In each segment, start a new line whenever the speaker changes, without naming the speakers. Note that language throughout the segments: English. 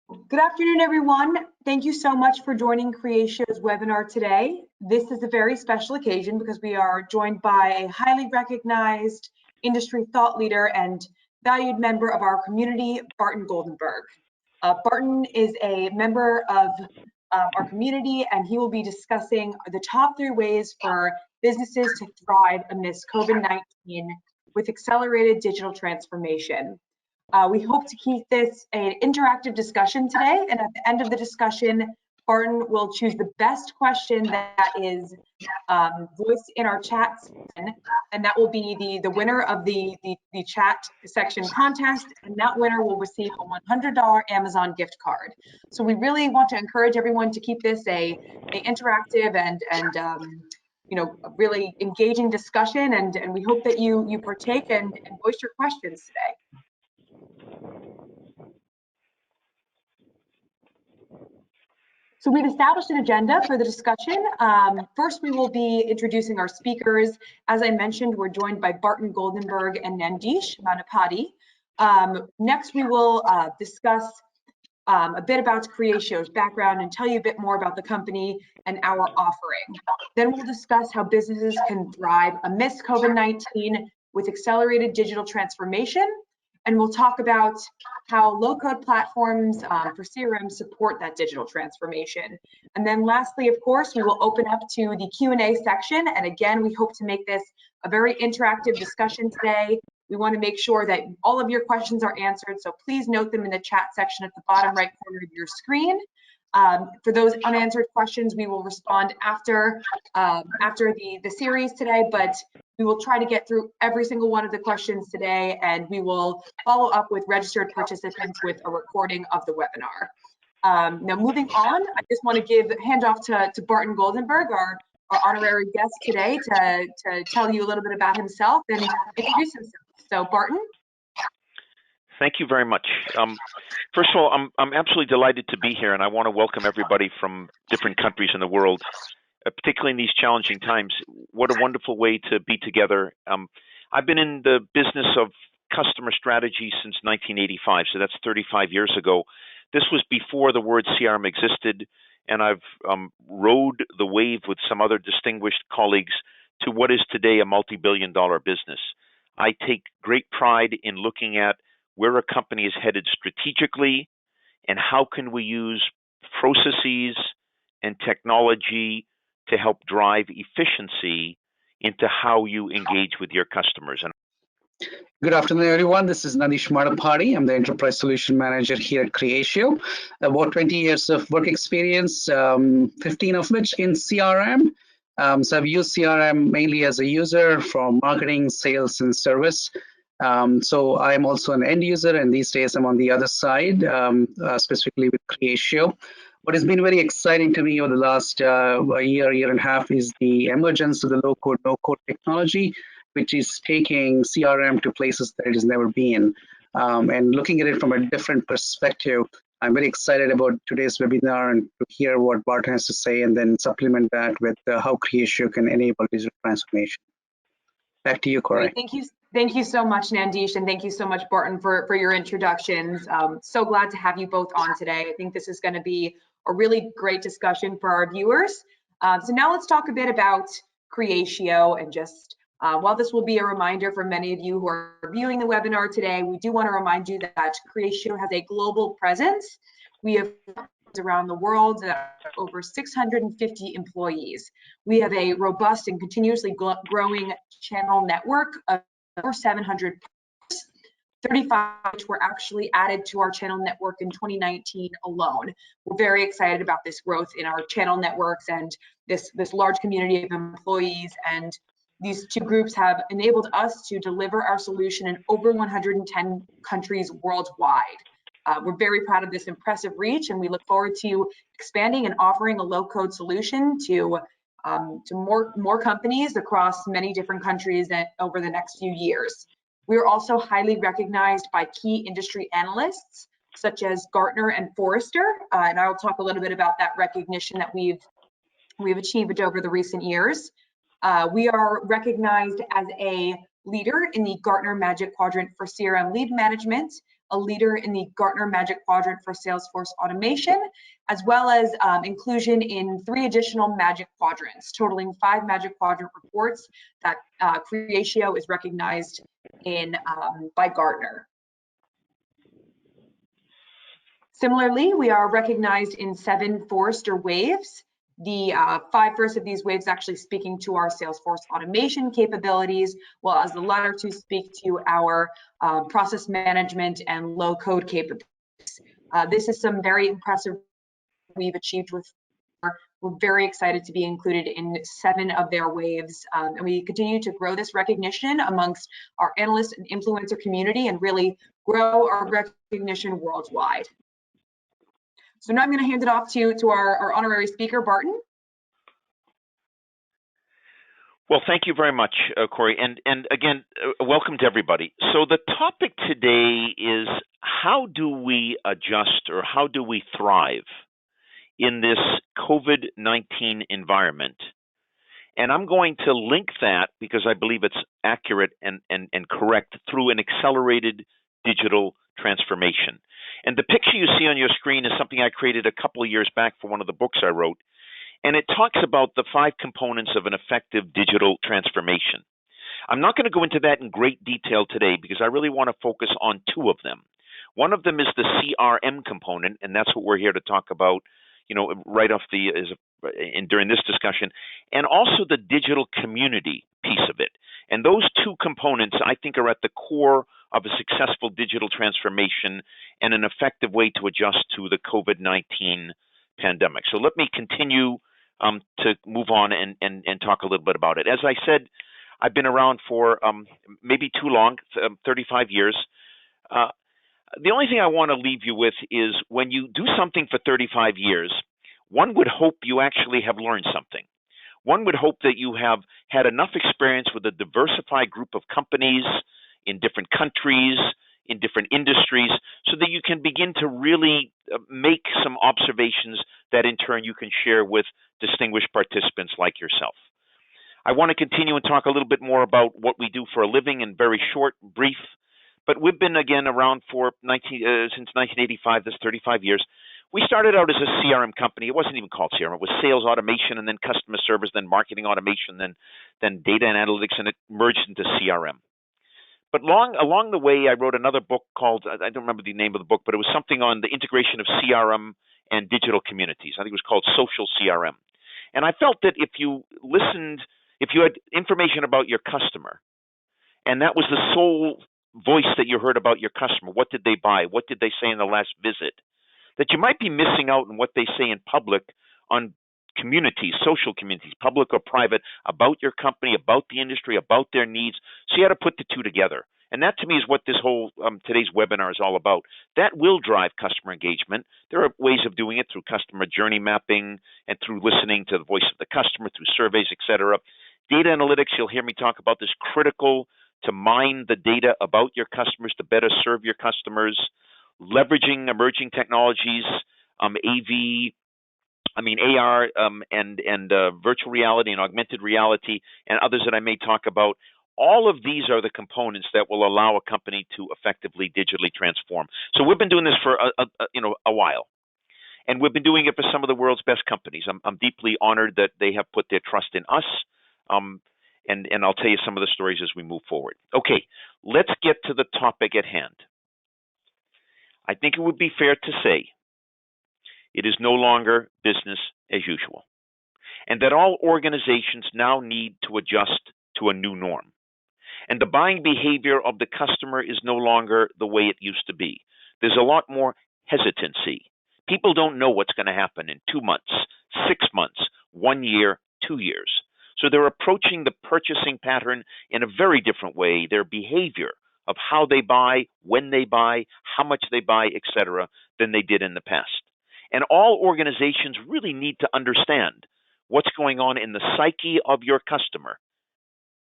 Good afternoon, everyone. Thank you so much for joining Creatio's webinar today. This is a very special occasion because we are joined by a highly recognized industry thought leader and valued member of our community, Barton Goldenberg. Barton is a member of our community, and he will be discussing the top 3 ways for businesses to thrive amidst COVID-19 with accelerated digital transformation. We hope to keep this an interactive discussion today, and at the end of the discussion, Barton will choose the best question that is voiced in our chat section, and that will be the winner of the chat section contest, and that winner will receive a $100 Amazon gift card. So we really want to encourage everyone to keep this a interactive and you know, a really engaging discussion, and we hope that you partake and voice your questions today. So we've established an agenda for the discussion. First, we will be introducing our speakers. As I mentioned, we're joined by Barton Goldenberg and Nandish Manapati. Next, we will discuss a bit about Creatio's background and tell you a bit more about the company and our offering. Then we'll discuss how businesses can thrive amidst COVID-19 with accelerated digital transformation. And we'll talk about how low-code platforms for CRM support that digital transformation. And then lastly, of course, we will open up to the Q&A section. And again, we hope to make this a very interactive discussion today. We want to make sure that all of your questions are answered, so please note them in the chat section at the bottom right corner of your screen. For those unanswered questions, we will respond after the series today, but we will try to get through every single one of the questions today, and we will follow up with registered participants with a recording of the webinar. Now, moving on, I just want to hand off to Barton Goldenberg, our honorary guest today, to tell you a little bit about himself and introduce himself. So, Barton.
Thank you very much. First of all, I'm absolutely delighted to be here, and I want to welcome everybody from different countries in the world, particularly in these challenging times. What a wonderful way to be together. I've been in the business of customer strategy since 1985, so that's 35 years ago. This was before the word CRM existed, and I've rode the wave with some other distinguished colleagues to what is today a multi-billion-dollar business. I take great pride in looking at where a company is headed strategically and how can we use processes and technology to help drive efficiency into how you engage with your customers.
Good afternoon, everyone. This is Nandish Manapati. I'm the Enterprise Solution Manager here at Creatio. About 20 years of work experience, 15 of which in CRM. So I've used CRM mainly as a user for marketing, sales, and service. So I'm also an end user, and these days I'm on the other side, specifically with Creatio. What has been very exciting to me over the last year and a half is the emergence of the low-code, no-code technology, which is taking CRM to places that it has never been. And looking at it from a different perspective, I'm very excited about today's webinar and to hear what Barton has to say, and then supplement that with how Creatio can enable digital transformation. Back to you, Corey.
Thank you so much, Nandish, and thank you so much, Barton, for your introductions. So glad to have you both on today. I think this is going to be a really great discussion for our viewers. So now let's talk a bit about Creatio, and just while this will be a reminder for many of you who are viewing the webinar today, we do want to remind you that Creatio has a global presence. We have around the world, over 650 employees. We have a robust and continuously growing channel network of over 700, 35 which were actually added to our channel network in 2019 alone. We're very excited about this growth in our channel networks and this large community of employees, and these two groups have enabled us to deliver our solution in over 110 countries worldwide. We're very proud of this impressive reach, and we look forward to expanding and offering a low-code solution to more companies across many different countries over the next few years. We are also highly recognized by key industry analysts such as Gartner and Forrester, and I will talk a little bit about that recognition that we've achieved over the recent years. We are recognized as a leader in the Gartner Magic Quadrant for CRM lead management, a leader in the Gartner Magic Quadrant for Salesforce automation, as well as inclusion in 3 additional Magic Quadrants, totaling 5 Magic Quadrant reports that Creatio is recognized in by Gartner. Similarly, we are recognized in 7 Forrester waves. The 5 first of these waves actually speaking to our Salesforce automation capabilities, while as the latter 2 speak to our process management and low code capabilities. This is some very impressive we've achieved with. We're very excited to be included in 7 of their waves, and we continue to grow this recognition amongst our analyst and influencer community and really grow our recognition worldwide. So now I'm going to hand it off to our honorary speaker, Barton.
Well, thank you very much, Corey. And again, welcome to everybody. So the topic today is how do we adjust or how do we thrive in this COVID-19 environment? And I'm going to link that because I believe it's accurate and correct through an accelerated digital transformation. And the picture you see on your screen is something I created a couple of years back for one of the books I wrote. And it talks about the 5 components of an effective digital transformation. I'm not going to go into that in great detail today because I really want to focus on 2 of them. One of them is the CRM component, and that's what we're here to talk about, you know, right off during this discussion, and also the digital community piece of it. And those 2 components, I think, are at the core of a successful digital transformation and an effective way to adjust to the COVID-19 pandemic. So let me continue to move on and talk a little bit about it. As I said, I've been around for maybe too long, 35 years. The only thing I want to leave you with is when you do something for 35 years, one would hope you actually have learned something. One would hope that you have had enough experience with a diversified group of companies in different countries, in different industries, so that you can begin to really make some observations that in turn you can share with distinguished participants like yourself. I want to continue and talk a little bit more about what we do for a living in very short, brief, but we've been again around for since 1985, that's 35 years. We started out as a CRM company. It wasn't even called CRM. It was sales automation and then customer service, then marketing automation, then data and analytics, and it merged into CRM. But along the way, I wrote another book called, I don't remember the name of the book, but it was something on the integration of CRM and digital communities. I think it was called Social CRM. And I felt that if you listened, if you had information about your customer, and that was the sole voice that you heard about your customer, what did they buy? What did they say in the last visit? That you might be missing out on what they say in public on communities, social communities, public or private, about your company, about the industry, about their needs. So you had to put the 2 together. And that to me is what this whole today's webinar is all about. That will drive customer engagement. There are ways of doing it through customer journey mapping and through listening to the voice of the customer, through surveys, etc. Data analytics, you'll hear me talk about this, critical to mine the data about your customers to better serve your customers, leveraging emerging technologies, AR and virtual reality and augmented reality and others that I may talk about. All of these are the components that will allow a company to effectively digitally transform. So we've been doing this for a while, and we've been doing it for some of the world's best companies. I'm deeply honored that they have put their trust in us, and I'll tell you some of the stories as we move forward. Okay, let's get to the topic at hand. I think it would be fair to say it is no longer business as usual, and that all organizations now need to adjust to a new norm. And the buying behavior of the customer is no longer the way it used to be. There's a lot more hesitancy. People don't know what's going to happen in 2 months, 6 months, 1 year, 2 years. So they're approaching the purchasing pattern in a very different way. Their behavior of how they buy, when they buy, how much they buy, etc., than they did in the past. And all organizations really need to understand what's going on in the psyche of your customer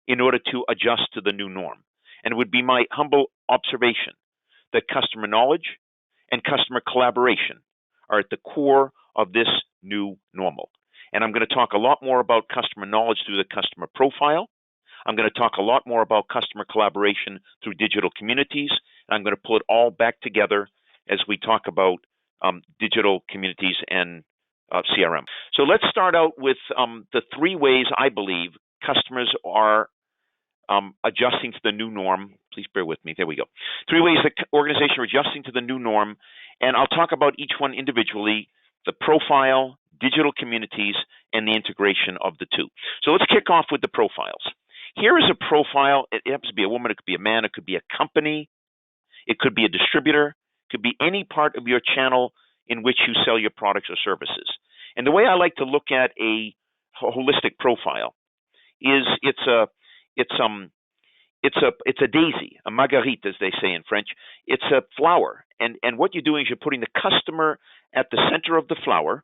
in order to adjust to the new norm. And it would be my humble observation that customer knowledge and customer collaboration are at the core of this new normal. And I'm going to talk a lot more about customer knowledge through the customer profile. I'm going to talk a lot more about customer collaboration through digital communities. And I'm going to pull it all back together as we talk about digital communities and CRM. So let's start out with the 3 ways I believe customers are adjusting to the new norm. Please bear with me. There we go. 3 ways that organizations are adjusting to the new norm. And I'll talk about each one individually: the profile, digital communities, and the integration of the 2. So let's kick off with the profiles. Here is a profile. It happens to be a woman, it could be a man, it could be a company, it could be a distributor, it could be any part of your channel in which you sell your products or services. And the way I like to look at a holistic profile is it's a daisy, a marguerite, as they say in French. It's a flower, and what you're doing is you're putting the customer at the center of the flower,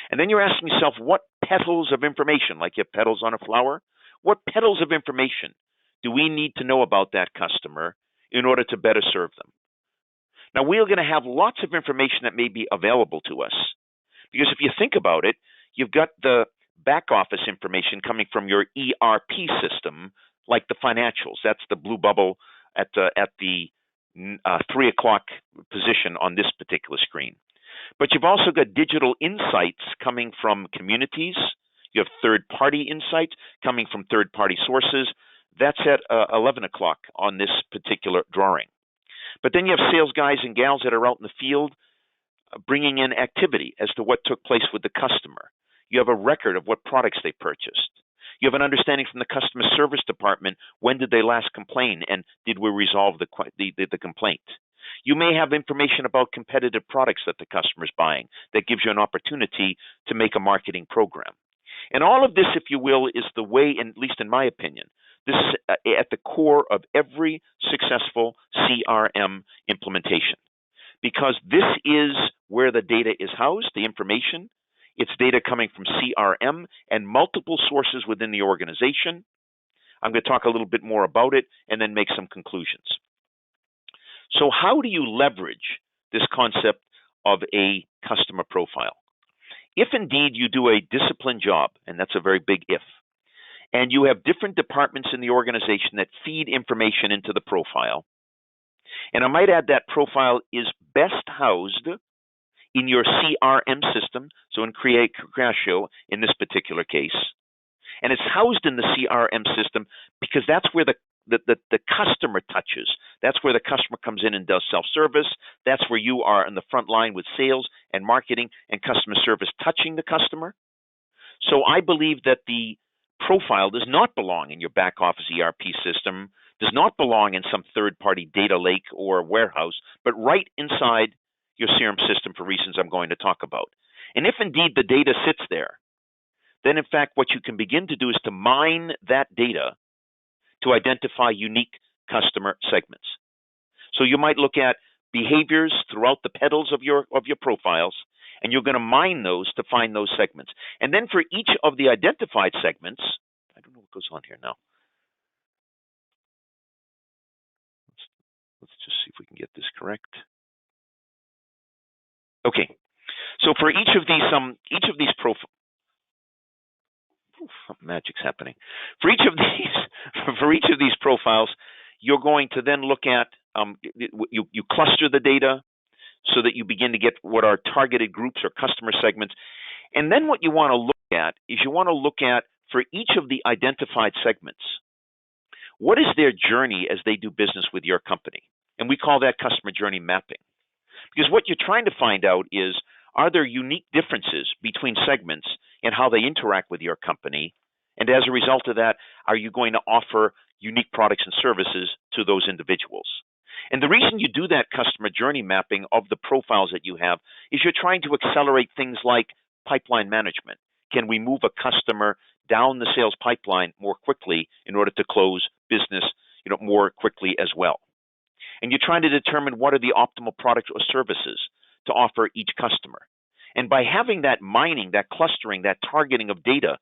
and then you're asking yourself, what petals of information, like you have petals on a flower, what petals of information do we need to know about that customer in order to better serve them? Now, we're going to have lots of information that may be available to us, because if you think about it, you've got the back office information coming from your ERP system, like the financials. That's the blue bubble at the 3 o'clock position on this particular screen. But you've also got digital insights coming from communities. You have third-party insights coming from third-party sources. That's at 11 o'clock on this particular drawing. But then you have sales guys and gals that are out in the field bringing in activity as to what took place with the customer. You have a record of what products they purchased. You have an understanding from the customer service department, when did they last complain, and did we resolve the complaint? You may have information about competitive products that the customer is buying that gives you an opportunity to make a marketing program. And all of this, if you will, is the way, at least in my opinion, this is at the core of every successful CRM implementation, because this is where the data is housed, the information. It's data coming from CRM and multiple sources within the organization. I'm going to talk a little bit more about it and then make some conclusions. So how do you leverage this concept of a customer profile? If indeed you do a disciplined job, and that's a very big if, and you have different departments in the organization that feed information into the profile, and I might add that profile is best housed in your CRM system, so in Creatio in this particular case, and it's housed in the CRM system because that's where the customer touches. That's where the customer comes in and does self-service. That's where you are on the front line with sales and marketing and customer service touching the customer. So I believe that the profile does not belong in your back office ERP system, does not belong in some third-party data lake or warehouse, but right inside your CRM system for reasons I'm going to talk about. And if indeed the data sits there, then in fact what you can begin to do is to mine that data to identify unique customer segments. So you might look at behaviors throughout the petals of your profiles, and you're going to mine those to find those segments. And then for each of the identified segments, I don't know what goes on here now. Let's just see if we can get this correct. Okay, so for each of these profiles, magic's happening. For each of these profiles, you're going to then look at you cluster the data so that you begin to get what are targeted groups or customer segments. And then what you want to look at is you want to look at, for each of the identified segments, what is their journey as they do business with your company? And we call that customer journey mapping. Because what you're trying to find out is, are there unique differences between segments and how they interact with your company? And as a result of that, are you going to offer unique products and services to those individuals? And the reason you do that customer journey mapping of the profiles that you have is you're trying to accelerate things like pipeline management. Can we move a customer down the sales pipeline more quickly in order to close business, more quickly as well? And you're trying to determine what are the optimal products or services to offer each customer. And by having that mining, that clustering, that targeting of data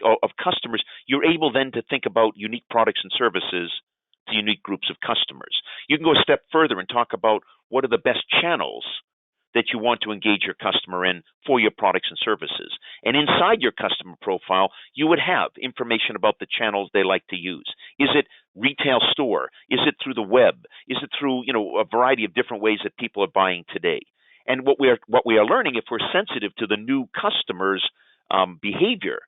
of customers, you're able then to think about unique products and services to unique groups of customers. You can go a step further and talk about what are the best channels that you want to engage your customer in for your products and services. And inside your customer profile, you would have information about the channels they like to use. Is it retail store? Is it through the web? Is it through, a variety of different ways that people are buying today? And what we are learning, if we're sensitive to the new customer's behavior,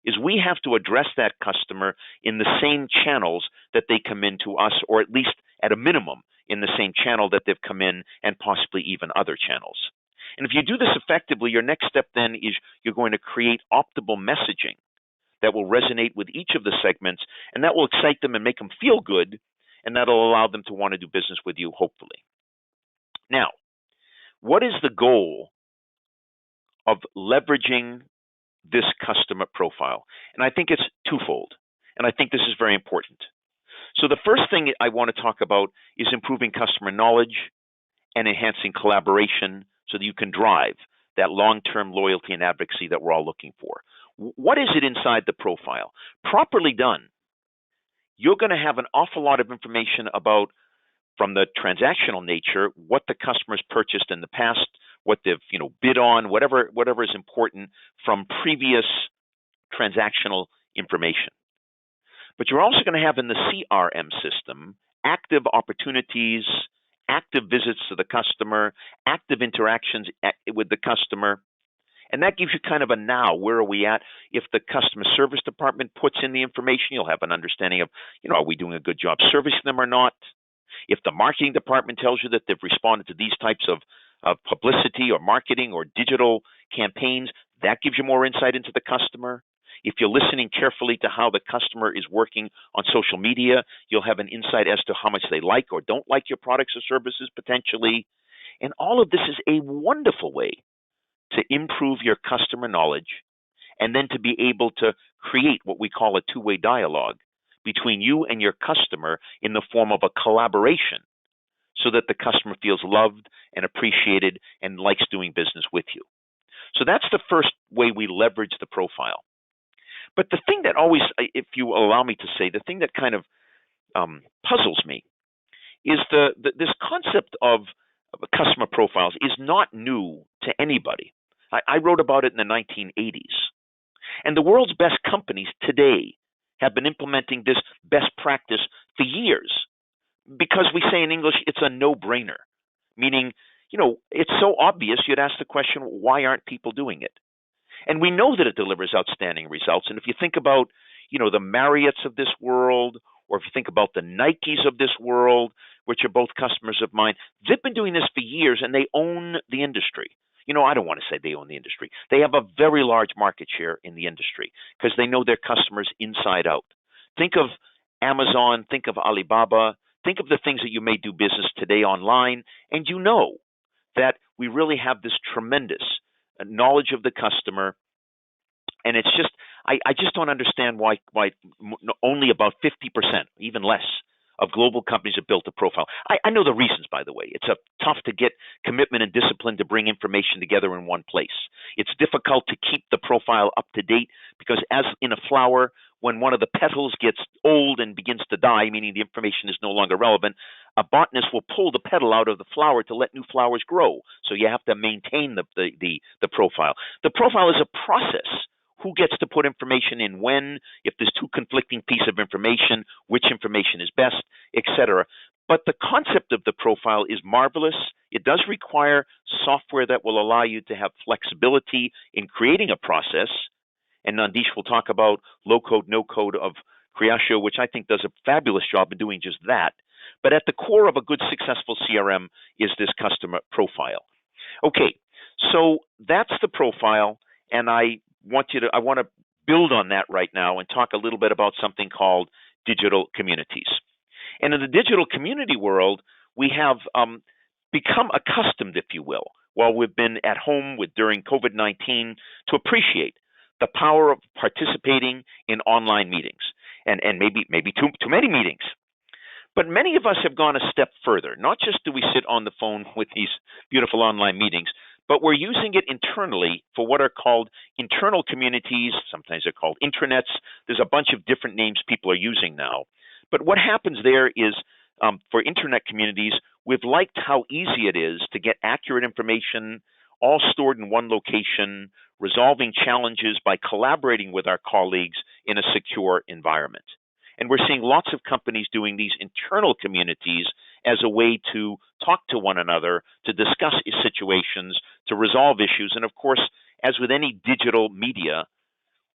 is we have to address that customer in the same channels that they come into us, or at least at a minimum in the same channel that they've come in, and possibly even other channels. And if you do this effectively, your next step then is you're going to create optimal messaging that will resonate with each of the segments, and that will excite them and make them feel good, and that'll allow them to want to do business with you, hopefully. Now, what is the goal of leveraging this customer profile? And I think it's twofold, and I think this is very important. So the first thing I want to talk about is improving customer knowledge and enhancing collaboration so that you can drive that long-term loyalty and advocacy that we're all looking for. What is it inside the profile? Properly done, you're going to have an awful lot of information about, from the transactional nature, what the customer's purchased in the past, what they've bid on, whatever is important from previous transactional information. But you're also going to have in the CRM system active opportunities, active visits to the customer, active interactions with the customer. And that gives you kind of a now, where are we at? If the customer service department puts in the information, you'll have an understanding of, are we doing a good job servicing them or not? If the marketing department tells you that they've responded to these types of publicity or marketing or digital campaigns, that gives you more insight into the customer. If you're listening carefully to how the customer is working on social media, you'll have an insight as to how much they like or don't like your products or services potentially. And all of this is a wonderful way to improve your customer knowledge, and then to be able to create what we call a two-way dialogue between you and your customer in the form of a collaboration, so that the customer feels loved and appreciated and likes doing business with you. So that's the first way we leverage the profile. But the thing that always, if you allow me to say, the thing that kind of puzzles me is this concept of customer profiles is not new to anybody. I wrote about it in the 1980s. And the world's best companies today have been implementing this best practice for years, because we say in English, it's a no-brainer, meaning, it's so obvious you'd ask the question, why aren't people doing it? And we know that it delivers outstanding results. And if you think about, the Marriotts of this world, or if you think about the Nikes of this world, which are both customers of mine, they've been doing this for years, and they own the industry. I don't want to say they own the industry. They have a very large market share in the industry because they know their customers inside out. Think of Amazon, think of Alibaba, think of the things that you may do business today online, and you know that we really have this tremendous knowledge of the customer. And it's just, I just don't understand why only about 50%, even less, of global companies have built a profile. I know the reasons, by the way. It's tough to get commitment and discipline to bring information together in one place. It's difficult to keep the profile up to date because, as in a flower, when one of the petals gets old and begins to die, meaning the information is no longer relevant, a botanist will pull the petal out of the flower to let new flowers grow. So you have to maintain the profile. The profile is a process. Who gets to put information in when, if there's two conflicting pieces of information, which information is best, etc. But the concept of the profile is marvelous. It does require software that will allow you to have flexibility in creating a process. And Nandish will talk about low-code, no-code of Creatio, which I think does a fabulous job in doing just that. But at the core of a good, successful CRM is this customer profile. Okay, so that's the profile, and I want to build on that right now and talk a little bit about something called digital communities. And in the digital community world, we have become accustomed, if you will, while we've been at home during COVID-19, to appreciate the power of participating in online meetings, and maybe too many meetings. But many of us have gone a step further. Not just do we sit on the phone with these beautiful online meetings, but we're using it internally for what are called internal communities. Sometimes they're called intranets. There's a bunch of different names people are using now. But what happens there is, for internet communities, we've liked how easy it is to get accurate information all stored in one location, resolving challenges by collaborating with our colleagues in a secure environment. And we're seeing lots of companies doing these internal communities as a way to talk to one another, to discuss situations, to resolve issues. And of course, as with any digital media,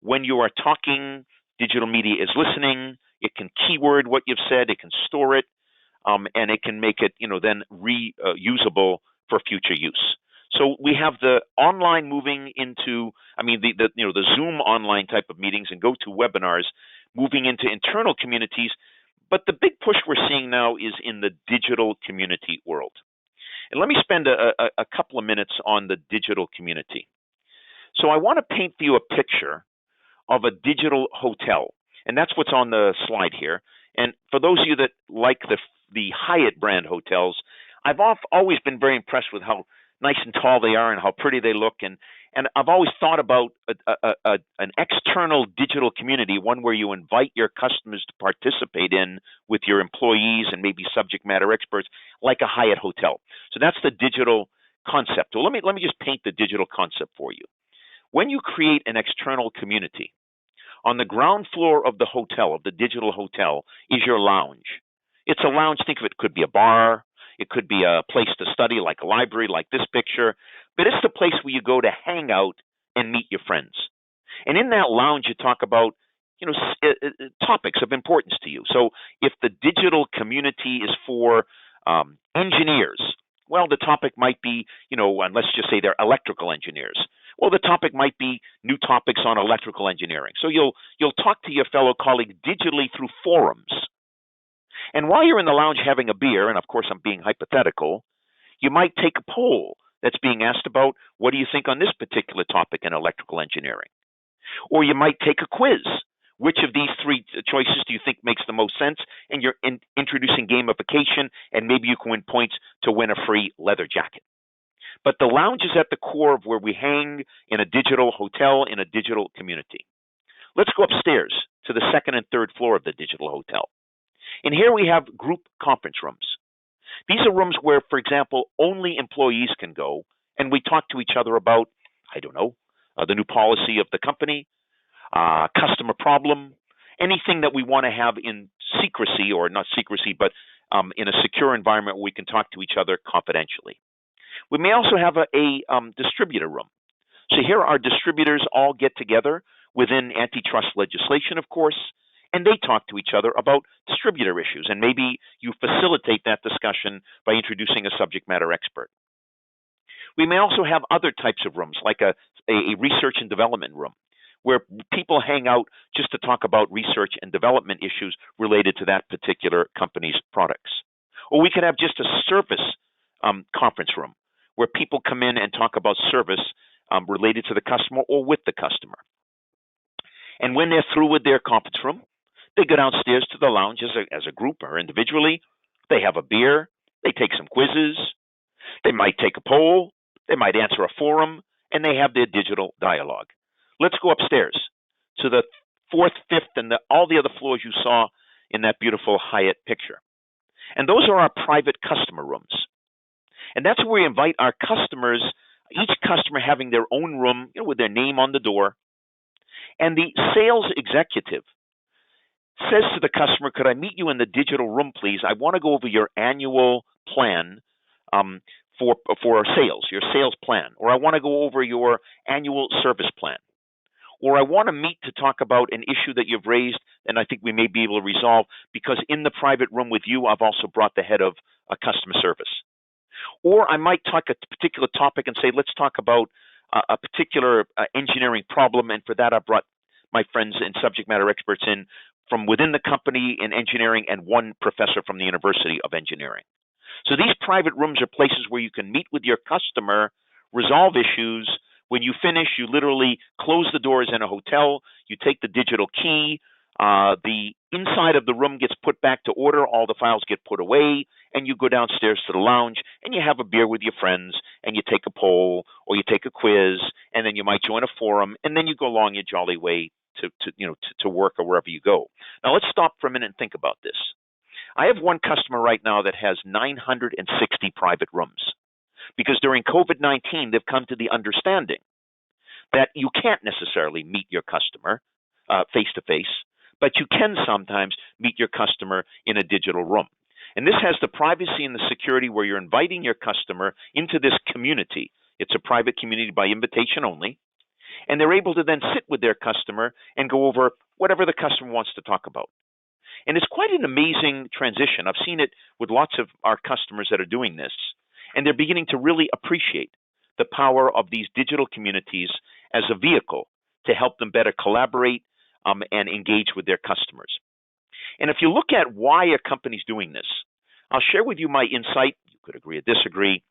when you are talking, digital media is listening. It can keyword what you've said, it can store it, and it can make it, then reusable for future use. So we have the online moving into, the Zoom online type of meetings and GoToWebinars moving into internal communities. But the big push we're seeing now is in the digital community world. And let me spend a couple of minutes on the digital community. So I want to paint for you a picture of a digital hotel. And that's what's on the slide here. And for those of you that like the Hyatt brand hotels, I've always been very impressed with how nice and tall they are and how pretty they look. And I've always thought about an external digital community, one where you invite your customers to participate in with your employees and maybe subject matter experts, like a Hyatt hotel. So that's the digital concept. Well, let me just paint the digital concept for you. When you create an external community, on the ground floor of the hotel, of the digital hotel, is your lounge. It's a lounge. Think of it, could be a bar. It could be a place to study, like a library, like this picture. But it's the place where you go to hang out and meet your friends. And in that lounge, you talk about, topics of importance to you. So if the digital community is for engineers, well, the topic might be, and let's just say they're electrical engineers. Well, the topic might be new topics on electrical engineering. So you'll talk to your fellow colleague digitally through forums. And while you're in the lounge having a beer, and of course I'm being hypothetical, you might take a poll that's being asked about, what do you think on this particular topic in electrical engineering? Or you might take a quiz. Which of these three choices do you think makes the most sense? And you're introducing gamification, and maybe you can win points to win a free leather jacket. But the lounge is at the core of where we hang in a digital hotel, in a digital community. Let's go upstairs to the second and third floor of the digital hotel. And here we have group conference rooms. These are rooms where, for example, only employees can go, and we talk to each other about, the new policy of the company, customer problem, anything that we want to have in secrecy, or not secrecy, but in a secure environment where we can talk to each other confidentially. We may also have a distributor room. So here our distributors all get together within antitrust legislation, of course, and they talk to each other about distributor issues. And maybe you facilitate that discussion by introducing a subject matter expert. We may also have other types of rooms, like a research and development room, where people hang out just to talk about research and development issues related to that particular company's products. Or we could have just a service conference room, where people come in and talk about service related to the customer or with the customer. And when they're through with their conference room, they go downstairs to the lounge as a group or individually. They have a beer. They take some quizzes. They might take a poll. They might answer a forum, and they have their digital dialogue. Let's go upstairs to the fourth, fifth, and all the other floors you saw in that beautiful Hyatt picture. And those are our private customer rooms. And that's where we invite our customers, each customer having their own room, with their name on the door. And the sales executive says to the customer, could I meet you in the digital room, please? I want to go over your annual plan for sales, your sales plan. Or I want to go over your annual service plan. Or I want to meet to talk about an issue that you've raised and I think we may be able to resolve, because in the private room with you, I've also brought the head of customer service. Or I might talk a particular topic and say, let's talk about a particular engineering problem. And for that, I brought my friends and subject matter experts in from within the company in engineering and one professor from the University of Engineering. So these private rooms are places where you can meet with your customer, resolve issues. When you finish, you literally close the doors in a hotel. You take the digital key. The inside of the room gets put back to order. All the files get put away, and you go downstairs to the lounge, and you have a beer with your friends, and you take a poll, or you take a quiz, and then you might join a forum, and then you go along your jolly way to work or wherever you go. Now, let's stop for a minute and think about this. I have one customer right now that has 960 private rooms because during COVID-19, they've come to the understanding that you can't necessarily meet your customer face-to-face, but you can sometimes meet your customer in a digital room. And this has the privacy and the security where you're inviting your customer into this community. It's a private community by invitation only. And they're able to then sit with their customer and go over whatever the customer wants to talk about. And it's quite an amazing transition. I've seen it with lots of our customers that are doing this, and they're beginning to really appreciate the power of these digital communities as a vehicle to help them better collaborate and engage with their customers. And if you look at why a company's doing this, I'll share with you my insight. You could agree or disagree,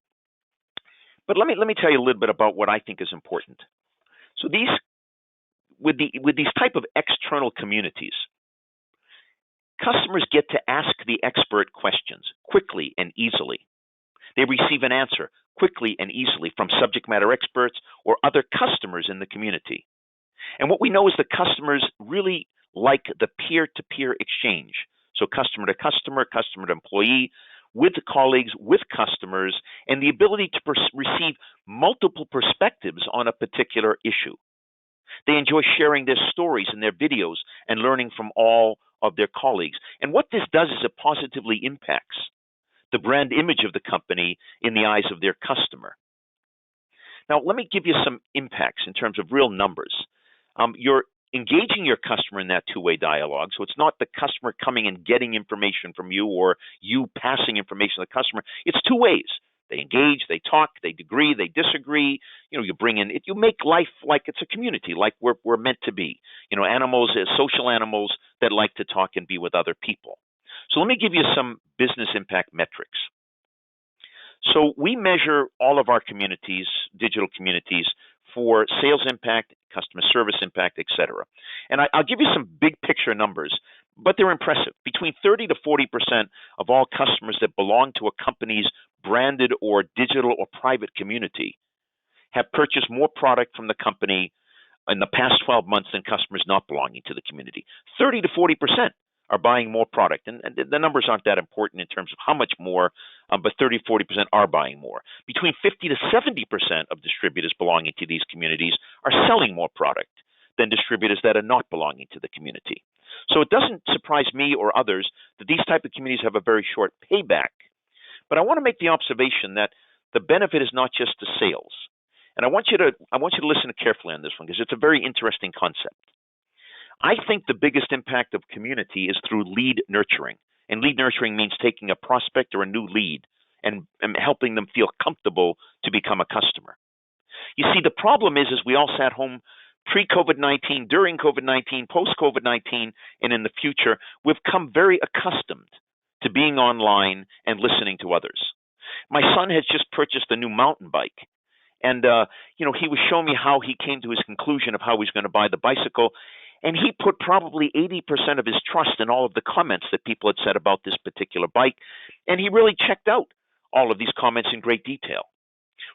but let me tell you a little bit about what I think is important. So with these type of external communities, customers get to ask the expert questions quickly and easily. They receive an answer quickly and easily from subject matter experts or other customers in the community. And what we know is that customers really like the peer-to-peer exchange. So customer to customer, customer to employee, with colleagues, with customers, and the ability to receive multiple perspectives on a particular issue. They enjoy sharing their stories and their videos and learning from all of their colleagues. And what this does is it positively impacts the brand image of the company in the eyes of their customer. Now, let me give you some impacts in terms of real numbers. You're engaging your customer in that two-way dialogue. So it's not the customer coming and getting information from you or you passing information to the customer. It's two ways. They engage, they talk, they agree, they disagree. You bring in it. You make life like it's a community, like we're meant to be. Animals, social animals that like to talk and be with other people. So let me give you some business impact metrics. So we measure all of our communities, digital communities, for sales impact, customer service impact, etc. And I'll give you some big picture numbers, but they're impressive. Between 30 to 40% of all customers that belong to a company's branded or digital or private community have purchased more product from the company in the past 12 months than customers not belonging to the community. 30 to 40% are buying more product. And the numbers aren't that important in terms of how much more, but 30 to 40% are buying more. Between 50 to 70% of distributors belonging to these communities are selling more product than distributors that are not belonging to the community. So it doesn't surprise me or others that these type of communities have a very short payback. But I want to make the observation that the benefit is not just the sales. And I want you to listen carefully on this one because it's a very interesting concept. I think the biggest impact of community is through lead nurturing. And lead nurturing means taking a prospect or a new lead and helping them feel comfortable to become a customer. You see, the problem is we all sat home pre-COVID-19, during COVID-19, post-COVID-19, and in the future, we've come very accustomed to being online and listening to others. My son has just purchased a new mountain bike. And, he was showing me how he came to his conclusion of how he's going to buy the bicycle. And he put probably 80% of his trust in all of the comments that people had said about this particular bike. And he really checked out all of these comments in great detail.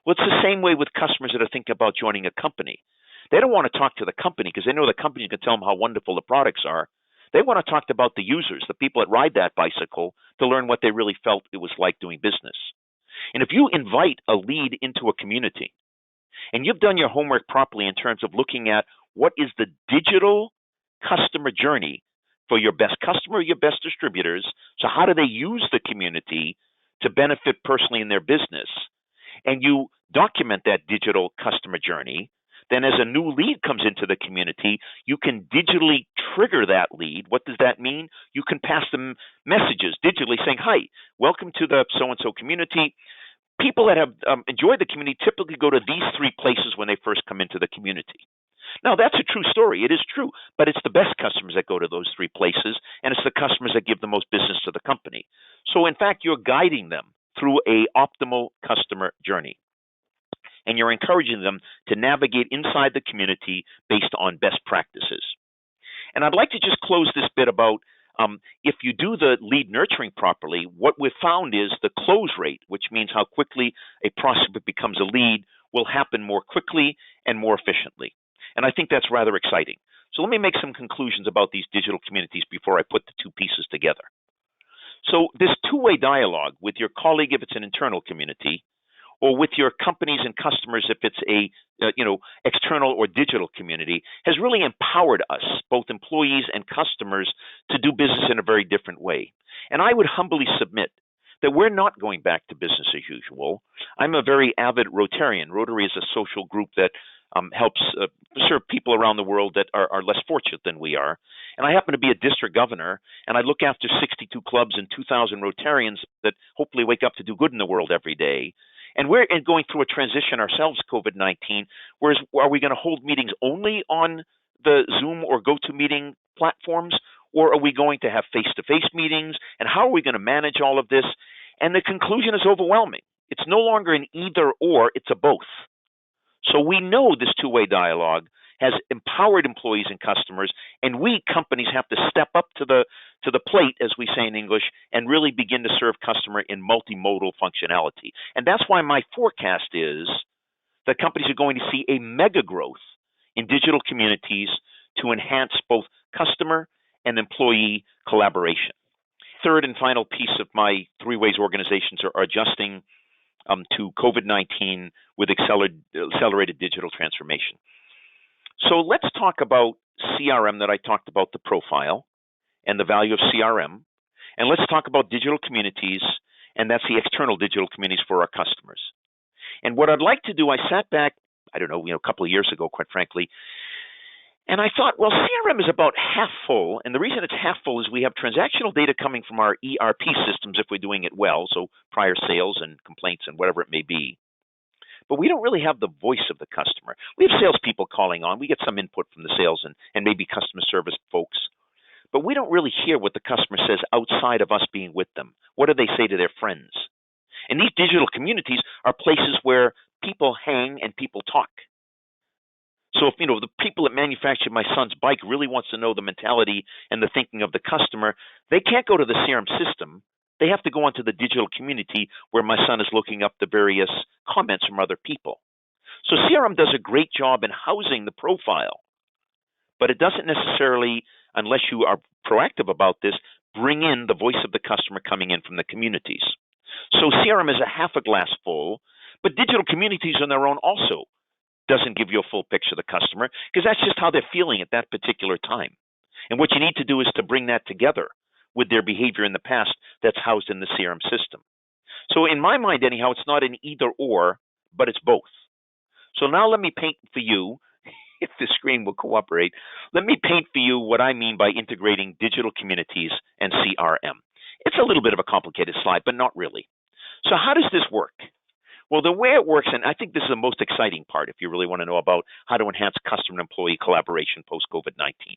Well, it's the same way with customers that are thinking about joining a company. They don't want to talk to the company because they know the company can tell them how wonderful the products are. They want to talk about the users, the people that ride that bicycle, to learn what they really felt it was like doing business. And if you invite a lead into a community and you've done your homework properly in terms of looking at what is the digital customer journey for your best customer, your best distributors, so how do they use the community to benefit personally in their business, and you document that digital customer journey, then as a new lead comes into the community, you can digitally trigger that lead. What does that mean? You can pass them messages digitally saying, hi, welcome to the so-and-so community. People that have enjoyed the community typically go to these three places when they first come into the community. Now, that's a true story. It is true, but it's the best customers that go to those three places, and it's the customers that give the most business to the company. So, in fact, you're guiding them through an optimal customer journey, and you're encouraging them to navigate inside the community based on best practices. And I'd like to just close this bit about if you do the lead nurturing properly, what we've found is the close rate, which means how quickly a prospect becomes a lead, will happen more quickly and more efficiently. And I think that's rather exciting. So let me make some conclusions about these digital communities before I put the two pieces together. So this two-way dialogue with your colleague if it's an internal community, or with your companies and customers if it's a external or digital community, has really empowered us, both employees and customers, to do business in a very different way. And I would humbly submit that we're not going back to business as usual. I'm a very avid Rotarian. Rotary is a social group that helps serve people around the world that are less fortunate than we are. And I happen to be a district governor, and I look after 62 clubs and 2,000 Rotarians that hopefully wake up to do good in the world every day. And we're going through a transition ourselves, COVID-19, whereas are we going to hold meetings only on the Zoom or GoToMeeting platforms, or are we going to have face-to-face meetings, and how are we going to manage all of this? And the conclusion is overwhelming. It's no longer an either or, it's a both. So we know this two-way dialogue has empowered employees and customers, and we companies have to step up to the plate, as we say in English, and really begin to serve customer in multimodal functionality. And that's why my forecast is that companies are going to see a mega growth in digital communities to enhance both customer and employee collaboration. Third and final piece of my three ways organizations are adjusting to COVID-19 with accelerated digital transformation. So let's talk about CRM that I talked about, the profile and the value of CRM. And let's talk about digital communities, and that's the external digital communities for our customers. And what I'd like to do, I sat back, a couple of years ago, quite frankly, and I thought, well, CRM is about half full. And the reason it's half full is we have transactional data coming from our ERP systems if we're doing it well, so prior sales and complaints and whatever it may be. But we don't really have the voice of the customer. We have salespeople calling on. We get some input from the sales and maybe customer service folks. But we don't really hear what the customer says outside of us being with them. What do they say to their friends? And these digital communities are places where people hang and people talk. So if the people that manufactured my son's bike really wants to know the mentality and the thinking of the customer, they can't go to the CRM system. They have to go onto the digital community where my son is looking up the various comments from other people. So CRM does a great job in housing the profile, but it doesn't necessarily, unless you are proactive about this, bring in the voice of the customer coming in from the communities. So CRM is a half a glass full, but digital communities on their own also doesn't give you a full picture of the customer, because that's just how they're feeling at that particular time. And what you need to do is to bring that together with their behavior in the past that's housed in the CRM system. So in my mind, anyhow, it's not an either or, but it's both. So now let me paint for you, if the screen will cooperate, let me paint for you what I mean by integrating digital communities and CRM. It's a little bit of a complicated slide, but not really. So how does this work? Well, the way it works, and I think this is the most exciting part if you really want to know about how to enhance customer and employee collaboration post-COVID-19.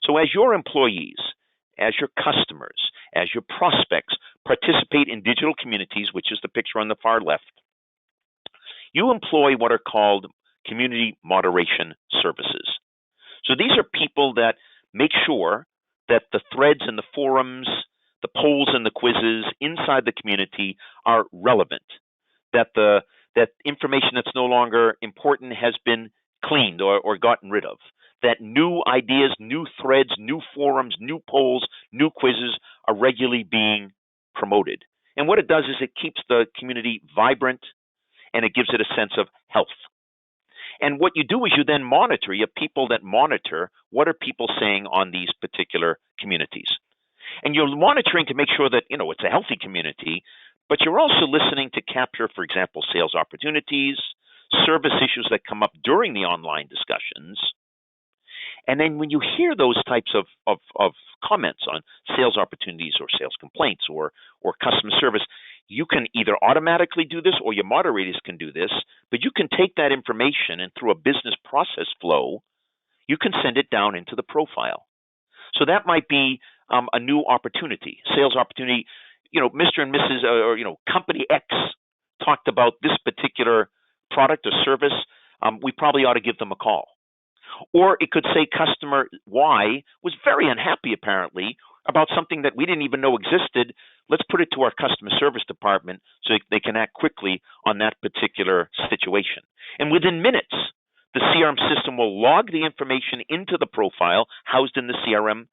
So as your employees, as your customers, as your prospects participate in digital communities, which is the picture on the far left, you employ what are called community moderation services. So these are people that make sure that the threads and the forums, the polls and the quizzes inside the community are relevant, that information that's no longer important has been cleaned or gotten rid of, that new ideas, new threads, new forums, new polls, new quizzes are regularly being promoted. And what it does is it keeps the community vibrant and it gives it a sense of health. And what you do is you then monitor, you have people that monitor what are people saying on these particular communities. And you're monitoring to make sure that, it's a healthy community, but you're also listening to capture, for example, sales opportunities, service issues that come up during the online discussions. And then when you hear those types of comments on sales opportunities or sales complaints or customer service, you can either automatically do this or your moderators can do this, but you can take that information and through a business process flow, you can send it down into the profile. So that might be a new opportunity, sales opportunity. Mr. and Mrs. or Company X talked about this particular product or service. We probably ought to give them a call. Or it could say customer Y was very unhappy apparently about something that we didn't even know existed. Let's put it to our customer service department so they can act quickly on that particular situation. And within minutes, the CRM system will log the information into the profile housed in the CRM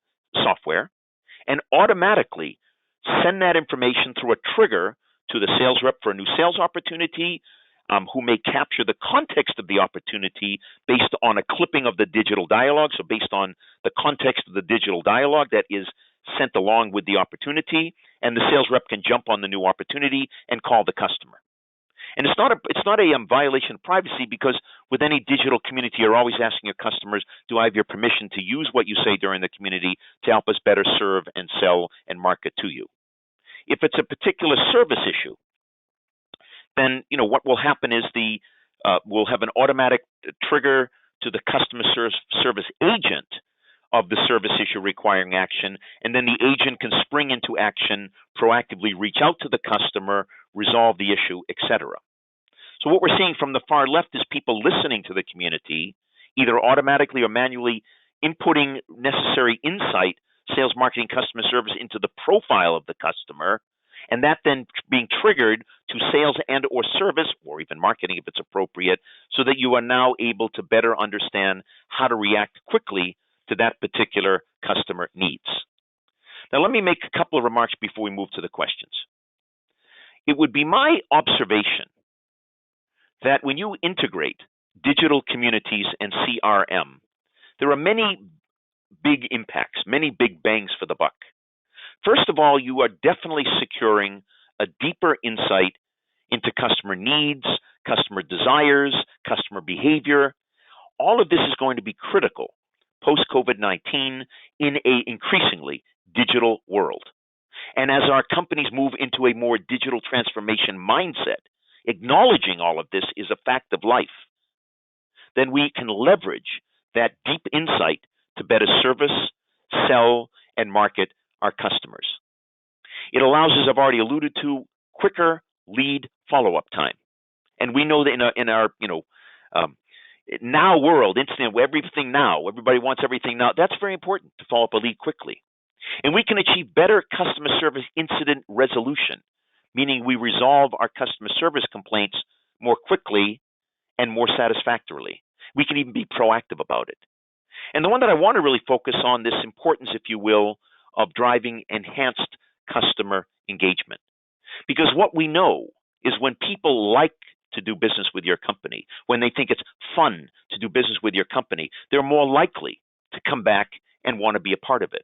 software, and automatically send that information through a trigger to the sales rep for a new sales opportunity, who may capture the context of the opportunity based on a clipping of the digital dialogue. So based on the context of the digital dialogue that is sent along with the opportunity, and the sales rep can jump on the new opportunity and call the customer. And it's not a violation of privacy, because with any digital community, you're always asking your customers, do I have your permission to use what you say during the community to help us better serve and sell and market to you? If it's a particular service issue, then what will happen is we'll have an automatic trigger to the customer service agent of the service issue requiring action, and then the agent can spring into action, proactively reach out to the customer, resolve the issue, etc. So what we're seeing from the far left is people listening to the community, either automatically or manually inputting necessary insight, sales, marketing, customer service into the profile of the customer, and that then being triggered to sales and or service, or even marketing if it's appropriate, so that you are now able to better understand how to react quickly to that particular customer needs. Now, let me make a couple of remarks before we move to the questions. It would be my observation that when you integrate digital communities and CRM, there are many big impacts, many big bangs for the buck. First of all, you are definitely securing a deeper insight into customer needs, customer desires, customer behavior. All of this is going to be critical post-COVID-19 in an increasingly digital world. And as our companies move into a more digital transformation mindset, acknowledging all of this is a fact of life, then we can leverage that deep insight to better service, sell, and market our customers. It allows, as I've already alluded to, quicker lead follow-up time. And we know that in our now world, instant, everything now, everybody wants everything now. That's very important to follow up a lead quickly. And we can achieve better customer service incident resolution, meaning we resolve our customer service complaints more quickly and more satisfactorily. We can even be proactive about it. And the one that I want to really focus on, this importance, if you will, of driving enhanced customer engagement. Because what we know is when people like to do business with your company, when they think it's fun to do business with your company, they're more likely to come back and want to be a part of it.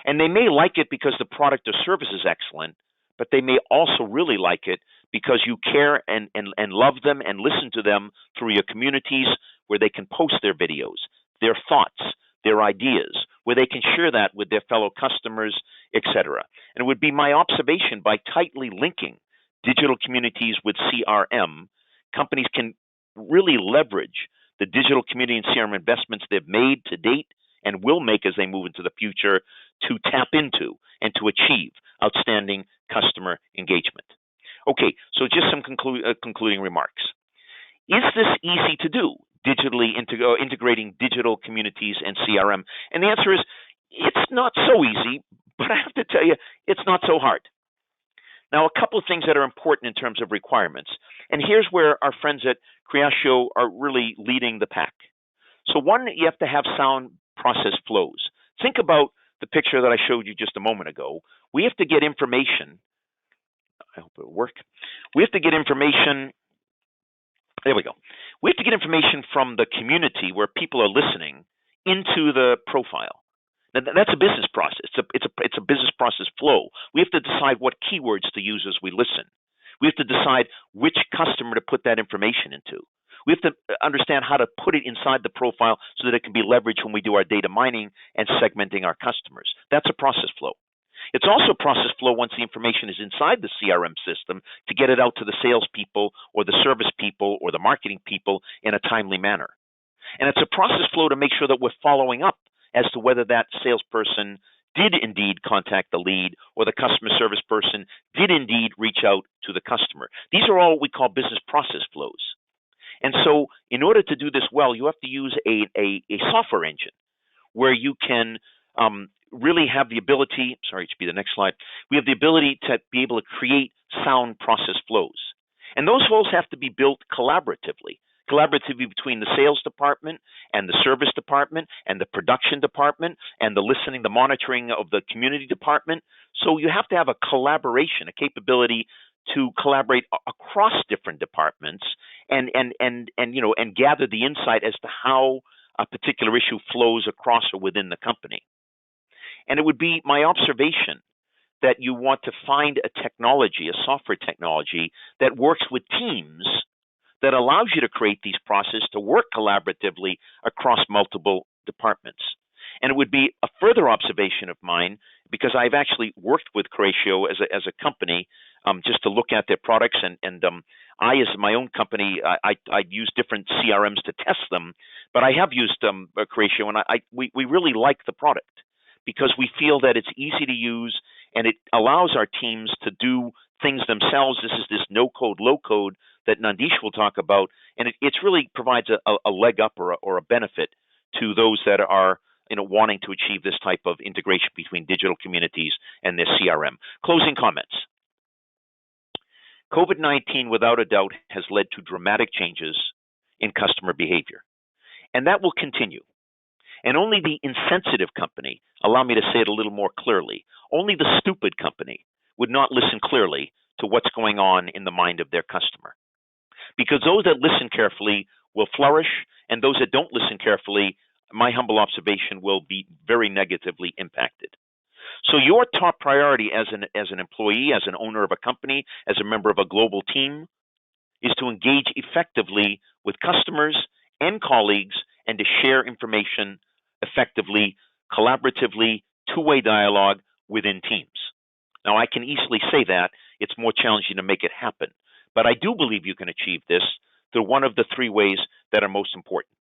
And they may like it because the product or service is excellent, but they may also really like it because you care and love them and listen to them through your communities where they can post their videos, their thoughts, their ideas, where they can share that with their fellow customers, etc. And it would be my observation, by tightly linking digital communities with CRM, companies can really leverage the digital community and CRM investments they've made to date and will make as they move into the future to tap into and to achieve outstanding customer engagement. Okay, so just some concluding remarks. Is this easy to do, digitally integrating digital communities and CRM? And the answer is, it's not so easy, but I have to tell you, it's not so hard. Now, a couple of things that are important in terms of requirements. And here's where our friends at Creatio are really leading the pack. So one, you have to have sound process flows. Think about the picture that I showed you just a moment ago. We have to get information. I hope it'll work. We have to get information. There we go. We have to get information from the community where people are listening into the profile. Now, that's a business process. It's a business process flow. We have to decide what keywords to use as we listen. We have to decide which customer to put that information into. We have to understand how to put it inside the profile so that it can be leveraged when we do our data mining and segmenting our customers. That's a process flow. It's also a process flow once the information is inside the CRM system to get it out to the salespeople or the service people or the marketing people in a timely manner. And it's a process flow to make sure that we're following up as to whether that salesperson did indeed contact the lead or the customer service person did indeed reach out to the customer. These are all what we call business process flows. And so in order to do this well, you have to use a software engine where you can really have the ability, sorry, it should be the next slide. We have the ability to be able to create sound process flows. And those flows have to be built collaboratively. collaboratively between the sales department and the service department and the production department and the listening, the monitoring of the community department. So you have to have a collaboration, a capability to collaborate across different departments and gather the insight as to how a particular issue flows across or within the company. And it would be my observation that you want to find a technology, a software technology that works with teams that allows you to create these processes to work collaboratively across multiple departments. And it would be a further observation of mine, because I've actually worked with Creatio as a company, just to look at their products, and I, as my own company, I use different CRMs to test them, but I have used Creatio, and we really like the product because we feel that it's easy to use and it allows our teams to do things themselves. This is this no-code, low-code that Nandish will talk about, and it really provides a leg up or a benefit to those that are wanting to achieve this type of integration between digital communities and their CRM. Closing comments. COVID-19, without a doubt, has led to dramatic changes in customer behavior, and that will continue. And only the insensitive company, allow me to say it a little more clearly, only the stupid company would not listen clearly to what's going on in the mind of their customer. Because those that listen carefully will flourish, and those that don't listen carefully, my humble observation, will be very negatively impacted. So your top priority as an employee, as an owner of a company, as a member of a global team, is to engage effectively with customers and colleagues and to share information effectively, collaboratively, two-way dialogue within teams. Now, I can easily say that. It's more challenging to make it happen. But I do believe you can achieve this through one of the three ways that are most important.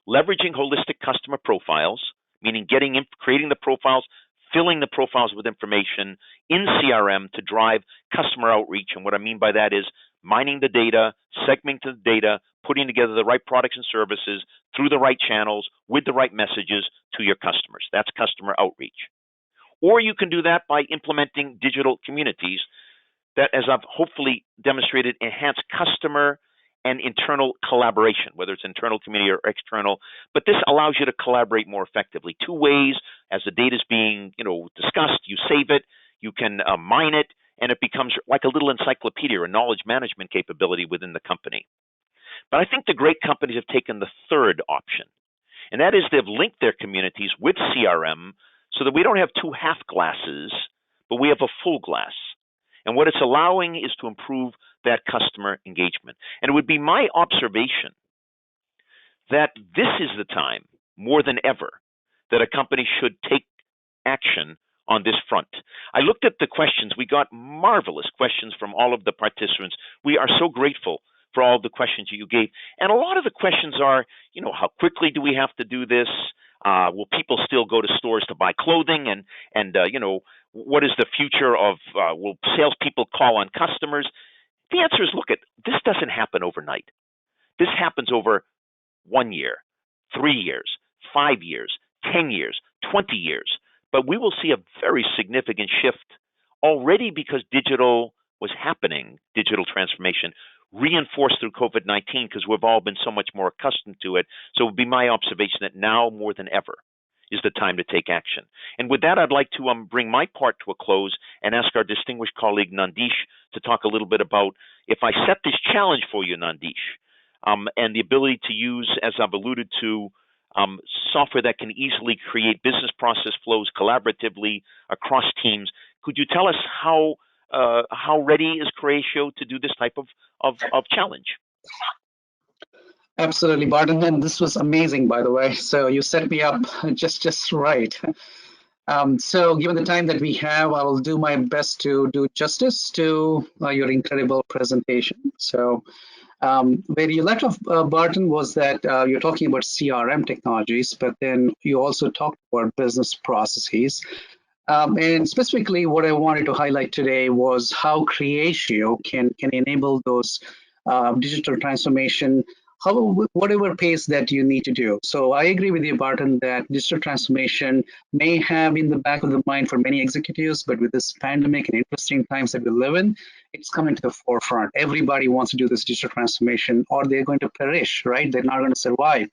Leveraging holistic customer profiles, meaning creating the profiles, filling the profiles with information in CRM to drive customer outreach. And what I mean by that is mining the data, segmenting the data, putting together the right products and services through the right channels with the right messages to your customers. That's customer outreach. Or you can do that by implementing digital communities that, as I've hopefully demonstrated, enhance customer and internal collaboration, whether it's internal community or external. But this allows you to collaborate more effectively. Two ways: as the data is being discussed, you save it, you can mine it, and it becomes like a little encyclopedia, a knowledge management capability within the company. But I think the great companies have taken the third option, and that is they've linked their communities with CRM so that we don't have two half glasses, but we have a full glass. And what it's allowing is to improve that customer engagement. And it would be my observation that this is the time, more than ever, that a company should take action on this front. I looked at the questions. We got marvelous questions from all of the participants. We are so grateful for all the questions you gave. And a lot of the questions are, how quickly do we have to do this? Will people still go to stores to buy clothing? And what is the future of, will salespeople call on customers? The answer is, look, this doesn't happen overnight. This happens over 1 year, 3 years, 5 years, 10 years, 20 years. But we will see a very significant shift already because digital was happening, digital transformation, reinforced through COVID-19 because we've all been so much more accustomed to it. So it would be my observation that now more than ever is the time to take action. And with that, I'd like to bring my part to a close and ask our distinguished colleague Nandish to talk a little bit about, if I set this challenge for you, Nandish, and the ability to use, as I've alluded to, software that can easily create business process flows collaboratively across teams. Could you tell us how ready is Creatio to do this type of challenge?
Absolutely, Barton, and this was amazing, by the way. So you set me up just right. So given the time that we have, I will do my best to do justice to your incredible presentation. So where you left off, Barton, was that you're talking about CRM technologies, but then you also talked about business processes. And specifically, what I wanted to highlight today was how Creatio can enable those digital transformation whatever pace that you need to do. So I agree with you, Barton, that digital transformation may have in the back of the mind for many executives, but with this pandemic and interesting times that we live in, it's coming to the forefront. Everybody wants to do this digital transformation or they're going to perish, right? They're not going to survive.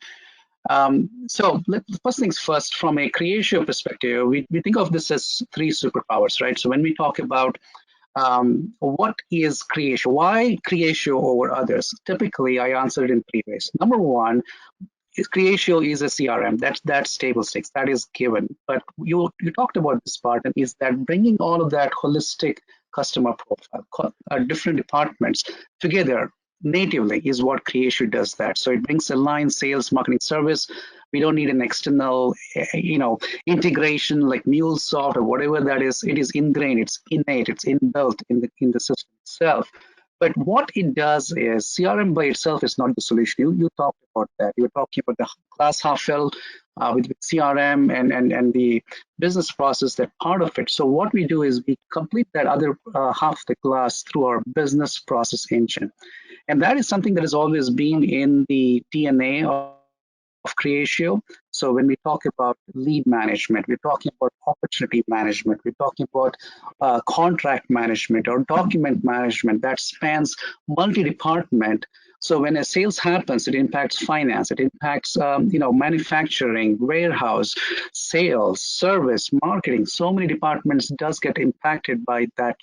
First things first, from a Creatio perspective, we think of this as three superpowers, right? So when we talk about what is Creatio, why Creatio over others? Typically, I answered it in three ways. Number one, Creatio is a CRM. That's table stakes. That is given. But you talked about this part, and is that bringing all of that holistic customer profile, different departments together natively is what Creatio does that. So it brings a line, sales, marketing, service. We don't need an external, integration like MuleSoft or whatever that is. It is ingrained, it's innate, it's inbuilt in the system itself. But what it does is CRM by itself is not the solution. You talked about that. You were talking about the glass half full with CRM and the business process, that part of it. So what we do is we complete that other half of the glass through our business process engine. And that is something that has always been in the DNA of Creatio. So when we talk about lead management, we're talking about opportunity management, we're talking about contract management or document management that spans multi-department. So when a sales happens, it impacts finance, it impacts manufacturing, warehouse, sales, service, marketing. So many departments does get impacted by that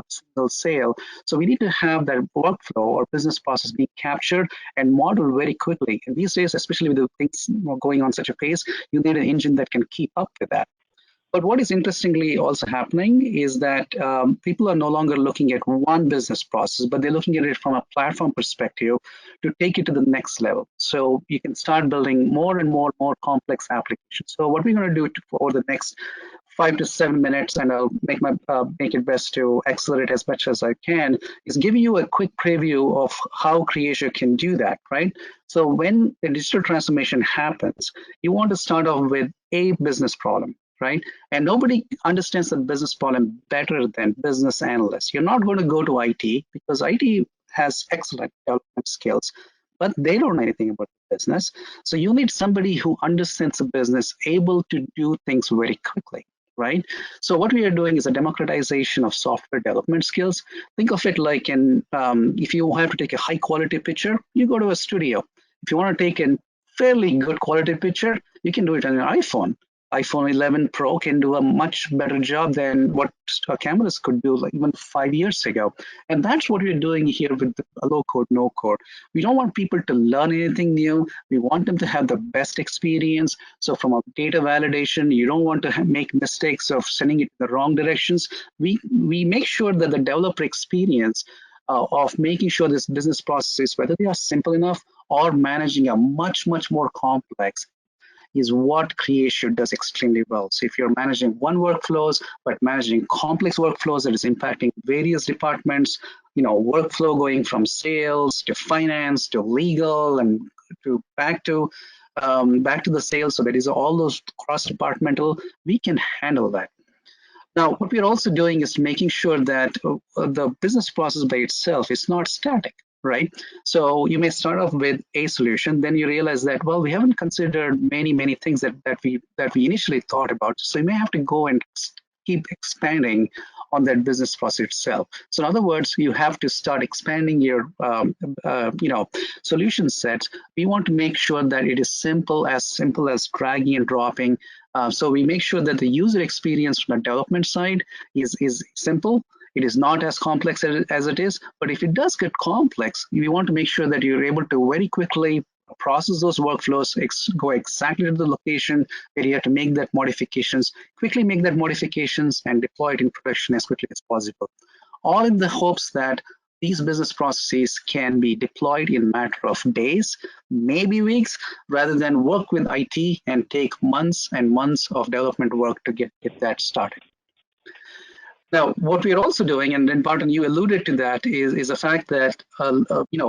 single sale. So we need to have that workflow or business process being captured and modeled very quickly. And these days, especially with the things going on such a pace, you need an engine that can keep up with that. But what is interestingly also happening is that people are no longer looking at one business process, but they're looking at it from a platform perspective to take it to the next level. So you can start building more and more complex applications. So what we're going to do over the next 5 to 7 minutes, and I'll make it best to accelerate as much as I can, is give you a quick preview of how Creatio can do that, right? So when the digital transformation happens, you want to start off with a business problem, right? And nobody understands the business problem better than business analysts. You're not going to go to IT because IT has excellent development skills, but they don't know anything about the business. So you need somebody who understands the business, able to do things very quickly, right? So what we are doing is a democratization of software development skills. Think of it like if you have to take a high quality picture, you go to a studio. If you want to take a fairly good quality picture, you can do it on your iPhone. iPhone 11 Pro can do a much better job than what cameras could do like even 5 years ago. And that's what we're doing here with the low code, no code. We don't want people to learn anything new. We want them to have the best experience. So from a data validation, you don't want to make mistakes of sending it in the wrong directions. We make sure that the developer experience of making sure this business processes, whether they are simple enough or managing a much more complex, is what Creatio does extremely well. So if you're managing one workflows, but managing complex workflows that is impacting various departments, workflow going from sales to finance to legal and to back to the sales. So that is all those cross-departmental, we can handle that. Now, what we're also doing is making sure that the business process by itself is not static, right? So you may start off with a solution, then you realize that, well, we haven't considered many things that we initially thought about. So you may have to go and keep expanding on that business process itself. So in other words, you have to start expanding your solution sets. We want to make sure that it is simple as dragging and dropping. So we make sure that the user experience from the development side is simple. It is not as complex as it is, but if it does get complex, we want to make sure that you're able to very quickly process those workflows, go exactly to the location where you have to make that modifications, quickly make that modifications and deploy it in production as quickly as possible. All in the hopes that these business processes can be deployed in a matter of days, maybe weeks, rather than work with IT and take months and months of development work to get that started. Now, what we are also doing, and then Barton, you alluded to that, is the fact that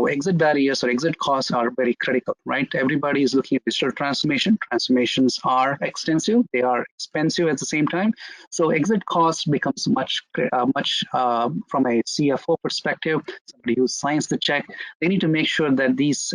exit barriers or exit costs are very critical, right? Everybody is looking at digital transformation. Transformations are extensive; they are expensive at the same time. So exit costs becomes much from a CFO perspective. Somebody who signs the check, they need to make sure that these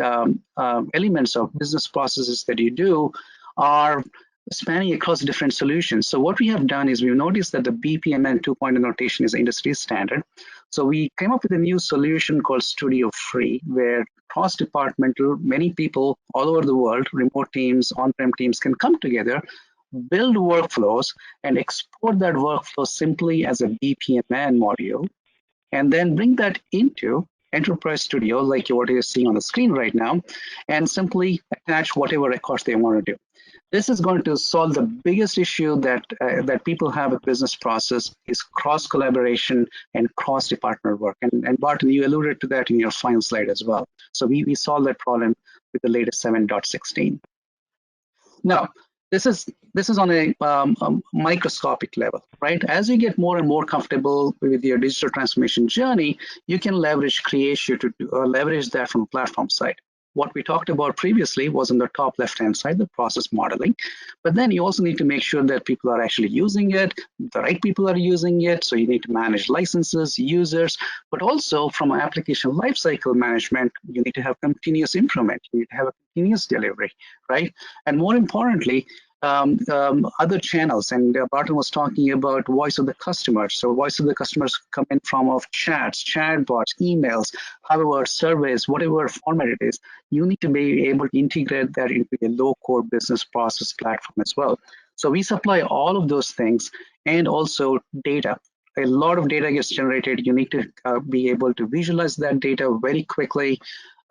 elements of business processes that you do are spanning across different solutions. So what we have done is we've noticed that the BPMN 2.0 notation is industry standard. So we came up with a new solution called Studio Free, where cross-departmental, many people all over the world, remote teams, on-prem teams can come together, build workflows, and export that workflow simply as a BPMN module, and then bring that into Enterprise Studio, like what you're seeing on the screen right now, and simply attach whatever records they want to do. This is going to solve the biggest issue that that people have with business process is cross collaboration and cross department work. And Barton, you alluded to that in your final slide as well. So we solved that problem with the latest 7.16. Now, this is on a microscopic level, right? As you get more and more comfortable with your digital transformation journey, you can leverage Creatio to leverage that from the platform side. What we talked about previously was on the top left-hand side, the process modeling. But then you also need to make sure that people are actually using it, the right people are using it. So you need to manage licenses, users, but also from an application lifecycle management, you need to have continuous improvement. You need to have a continuous delivery, right? And more importantly, other channels, and Barton was talking about voice of the customer. So voice of the customers come in form of chats, chatbots, emails, however, surveys, whatever format it is. You need to be able to integrate that into a low-code business process platform as well. So we supply all of those things and also data. A lot of data gets generated. You need to be able to visualize that data very quickly.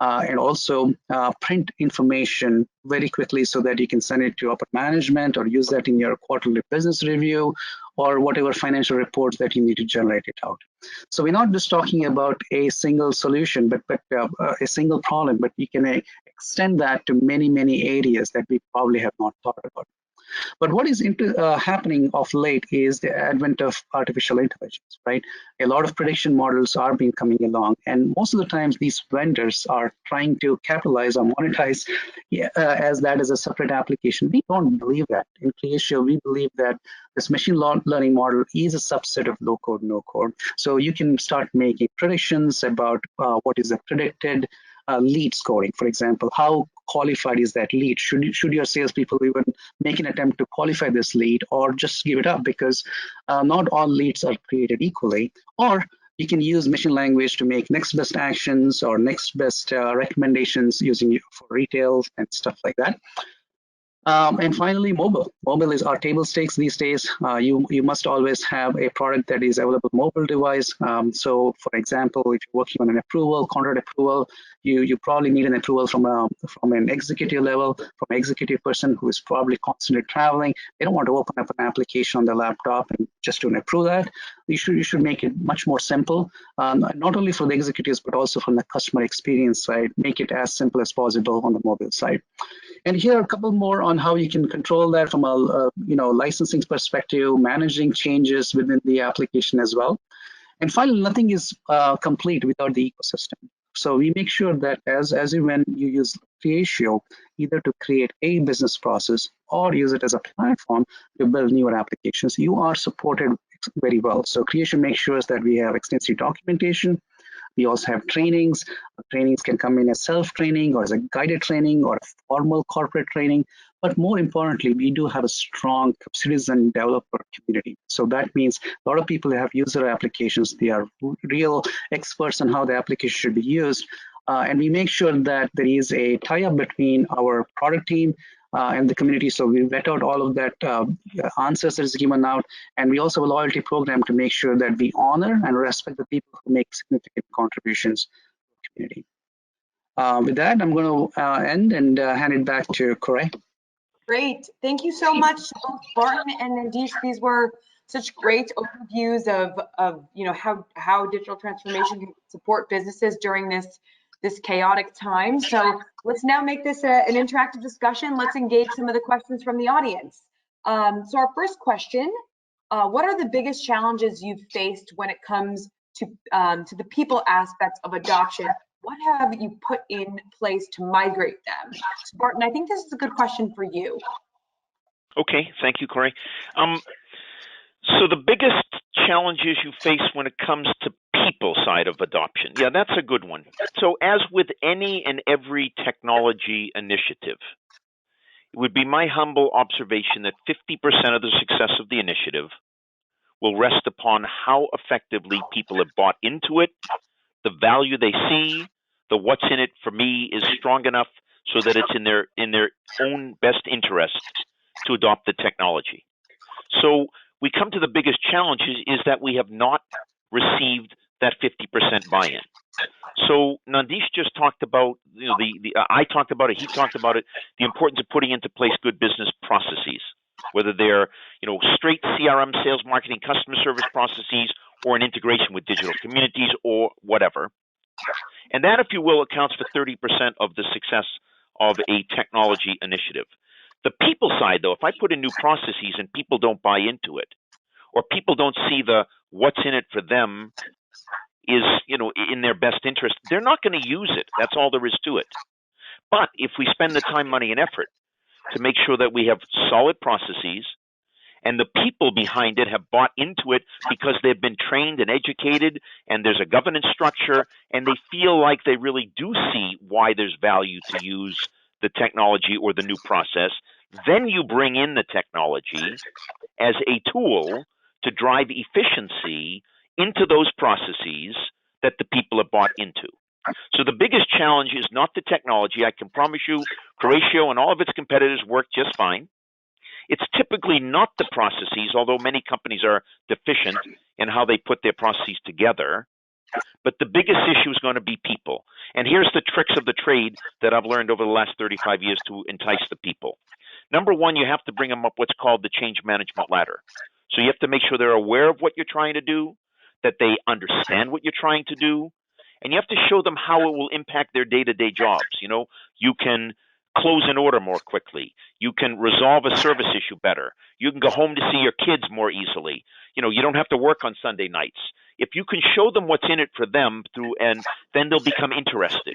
And also print information very quickly so that you can send it to upper management or use that in your quarterly business review or whatever financial reports that you need to generate it out. So we're not just talking about a single solution, but a single problem, but you can extend that to many, many areas that we probably have not thought about. But what is happening of late is the advent of artificial intelligence, right? A lot of prediction models are being coming along, and most of the times these vendors are trying to capitalize or monetize as that is a separate application. We don't believe that. In Creatio, we believe that this machine learning model is a subset of low code, no code. So you can start making predictions about what is the predicted lead scoring, for example. How qualified is that lead? Should your salespeople even make an attempt to qualify this lead, or just give it up because not all leads are created equally? Or you can use machine language to make next best actions or next best recommendations using it for retail and stuff like that. And finally, mobile. Mobile is our table stakes these days. You must always have a product that is available mobile device. So, for example, if you're working on an approval, contract approval, you probably need an approval from an executive level, from an executive person who is probably constantly traveling. They don't want to open up an application on their laptop and just to approve that. You should make it much more simple, not only for the executives but also from the customer experience side. Make it as simple as possible on the mobile side. And here are a couple more on how you can control that from a licensing perspective, managing changes within the application as well. And finally, nothing is complete without the ecosystem. So we make sure that as when you use Creatio, either to create a business process or use it as a platform to build newer applications, you are supported very well. So Creatio makes sure that we have extensive documentation. We also have trainings. Trainings can come in as self-training or as a guided training or a formal corporate training. But more importantly, we do have a strong citizen developer community. So that means a lot of people have user applications. They are real experts on how the application should be used. And we make sure that there is a tie-up between our product team and the community. So we vet out all of that answers that is given out. And we also have a loyalty program to make sure that we honor and respect the people who make significant contributions to the community. With that, I'm going to end and hand it back to Corey.
Great. Thank you so much, both Barton and Nandish. These were such great overviews of how digital transformation can support businesses during this chaotic time. So let's now make this an interactive discussion. Let's engage some of the questions from the audience. So our first question, what are the biggest challenges you've faced when it comes to the people aspects of adoption? What have you put in place to migrate them? So Barton, I think this is a good question for you.
Okay, thank you, Corey. So the biggest challenges you face when it comes to people side of adoption, yeah, that's a good one. So as with any and every technology initiative, it would be my humble observation that 50% of the success of the initiative will rest upon how effectively people have bought into it, the value they see, the what's in it for me is strong enough so that it's in their own best interest to adopt the technology. So we come to the biggest challenge is that we have not received that 50% buy-in. So Nandish just talked about, I talked about it, he talked about it, the importance of putting into place good business processes, whether they're, straight CRM, sales, marketing, customer service processes, or an integration with digital communities or whatever. And that, if you will, accounts for 30% of the success of a technology initiative. The people side, though, if I put in new processes and people don't buy into it, or people don't see the what's in it for them is, in their best interest, they're not going to use it. That's all there is to it. But if we spend the time, money, and effort to make sure that we have solid processes and the people behind it have bought into it because they've been trained and educated and there's a governance structure and they feel like they really do see why there's value to use the technology or the new process, then you bring in the technology as a tool to drive efficiency into those processes that the people have bought into. So the biggest challenge is not the technology. I can promise you Creatio and all of its competitors work just fine. It's typically not the processes, although many companies are deficient in how they put their processes together. But the biggest issue is going to be people. And here's the tricks of the trade that I've learned over the last 35 years to entice the people. Number one, you have to bring them up what's called the change management ladder. So you have to make sure they're aware of what you're trying to do, that they understand what you're trying to do, and you have to show them how it will impact their day-to-day jobs. You can close an order more quickly. You can resolve a service issue better. You can go home to see your kids more easily. You don't have to work on Sunday nights. If you can show them what's in it for them and then they'll become interested.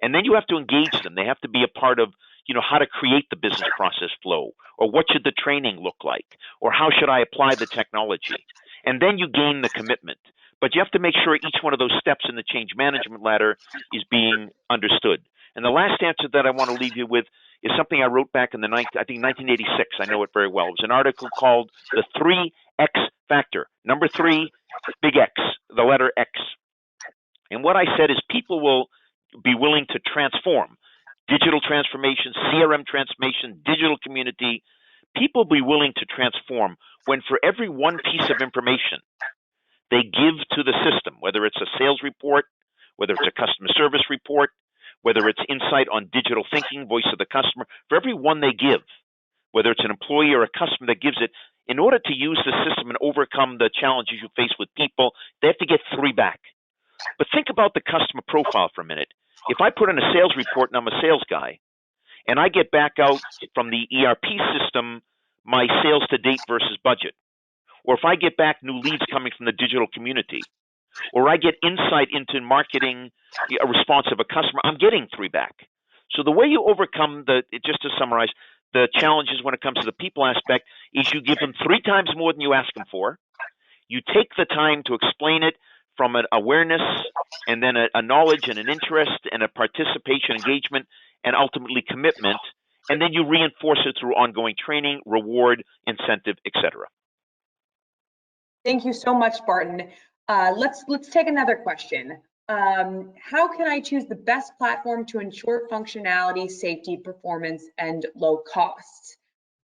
And then you have to engage them. They have to be a part of, how to create the business process flow, or what should the training look like, or how should I apply the technology? And then you gain the commitment. But you have to make sure each one of those steps in the change management ladder is being understood. And the last answer that I want to leave you with is something I wrote back in 1986. I know it very well. It was an article called The 3X Factor. Number 3, big X, the letter X. And what I said is people will be willing to transform. Digital transformation, CRM transformation, digital community. People will be willing to transform when for every one piece of information they give to the system, whether it's a sales report, whether it's a customer service report, whether it's insight on digital thinking, voice of the customer, for every one they give, whether it's an employee or a customer that gives it, in order to use the system and overcome the challenges you face with people, they have to get 3 back. But think about the customer profile for a minute. If I put in a sales report and I'm a sales guy, and I get back out from the ERP system my sales to date versus budget, or if I get back new leads coming from the digital community, or I get insight into marketing a response of a customer, I'm getting 3 back. So the way you overcome just to summarize, the challenges when it comes to the people aspect is you give them 3 times more than you ask them for. You take the time to explain it from an awareness and then a knowledge and an interest and a participation engagement and ultimately commitment. And then you reinforce it through ongoing training, reward, incentive, etc.
Thank you so much, Barton. Let's take another question. How can I choose the best platform to ensure functionality, safety, performance, and low cost?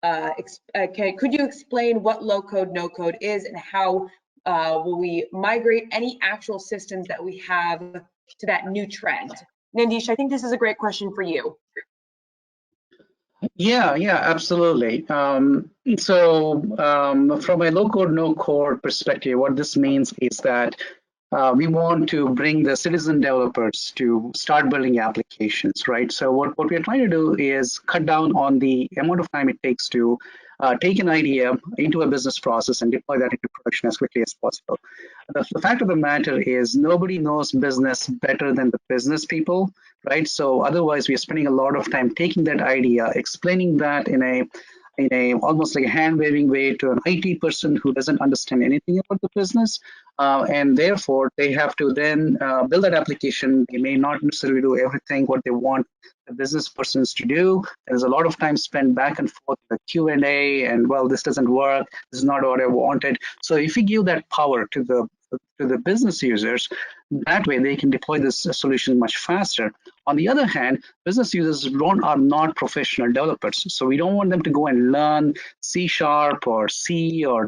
Could you explain what low code, no code is, and how will we migrate any actual systems that we have to that new trend? Nandish, I think this is a great question for you.
Yeah, absolutely. From a low code, no code perspective, what this means is that we want to bring the citizen developers to start building applications, right? So what we're trying to do is cut down on the amount of time it takes to take an idea into a business process and deploy that into production as quickly as possible. The fact of the matter is nobody knows business better than the business people, right? So otherwise, we are spending a lot of time taking that idea, explaining that in a almost like a hand-waving way to an IT person who doesn't understand anything about the business, and therefore they have to then build that application. They may not necessarily do everything what they want the business persons to do. There's a lot of time spent back and forth, the Q&A, and well, this doesn't work. This is not what I wanted. So if you give that power to the business users, that way they can deploy this solution much faster. On the other hand, business users are not professional developers, so we don't want them to go and learn C# or C or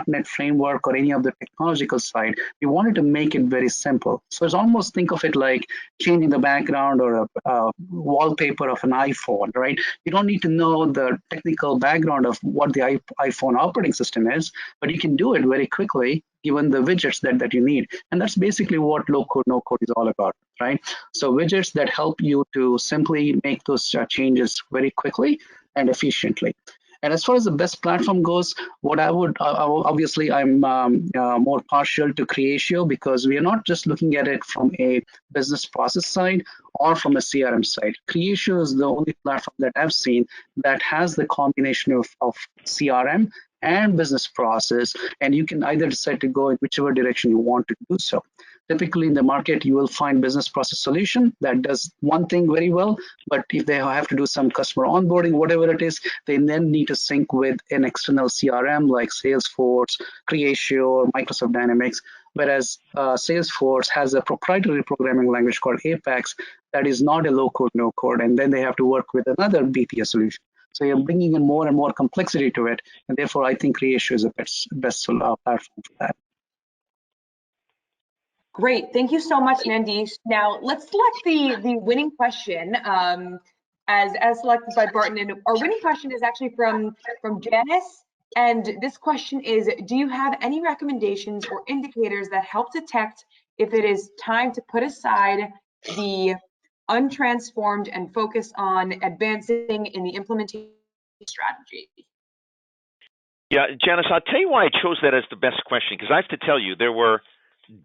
.NET framework or any of the technological side. We wanted to make it very simple. So it's almost, think of it like changing the background or a wallpaper of an iPhone, right? You don't need to know the technical background of what the iPhone operating system is, but you can do it very quickly given the widgets that you need. And that's basically what low code, no code is all about, right? So widgets that help you to simply make those changes very quickly and efficiently. And as far as the best platform goes, what I would, obviously I'm more partial to Creatio, because we are not just looking at it from a business process side or from a CRM side. Creatio is the only platform that I've seen that has the combination of CRM and business process, and you can either decide to go in whichever direction you want to do so. Typically in the market, you will find business process solution that does one thing very well, but if they have to do some customer onboarding, whatever it is, they then need to sync with an external CRM like Salesforce, Creatio, or Microsoft Dynamics, whereas Salesforce has a proprietary programming language called Apex that is not a low-code, no-code, and then they have to work with another BPS solution. So you're bringing in more and more complexity to it, and therefore I think Creatio is the best platform for that.
Great, thank you so much, Nandish. Now let's select the winning question as selected by Barton. And our winning question is actually from Janice. And this question is, do you have any recommendations or indicators that help detect if it is time to put aside the untransformed and focus on advancing in the implementation strategy?
Yeah, Janice, I'll tell you why I chose that as the best question, because I have to tell you, there were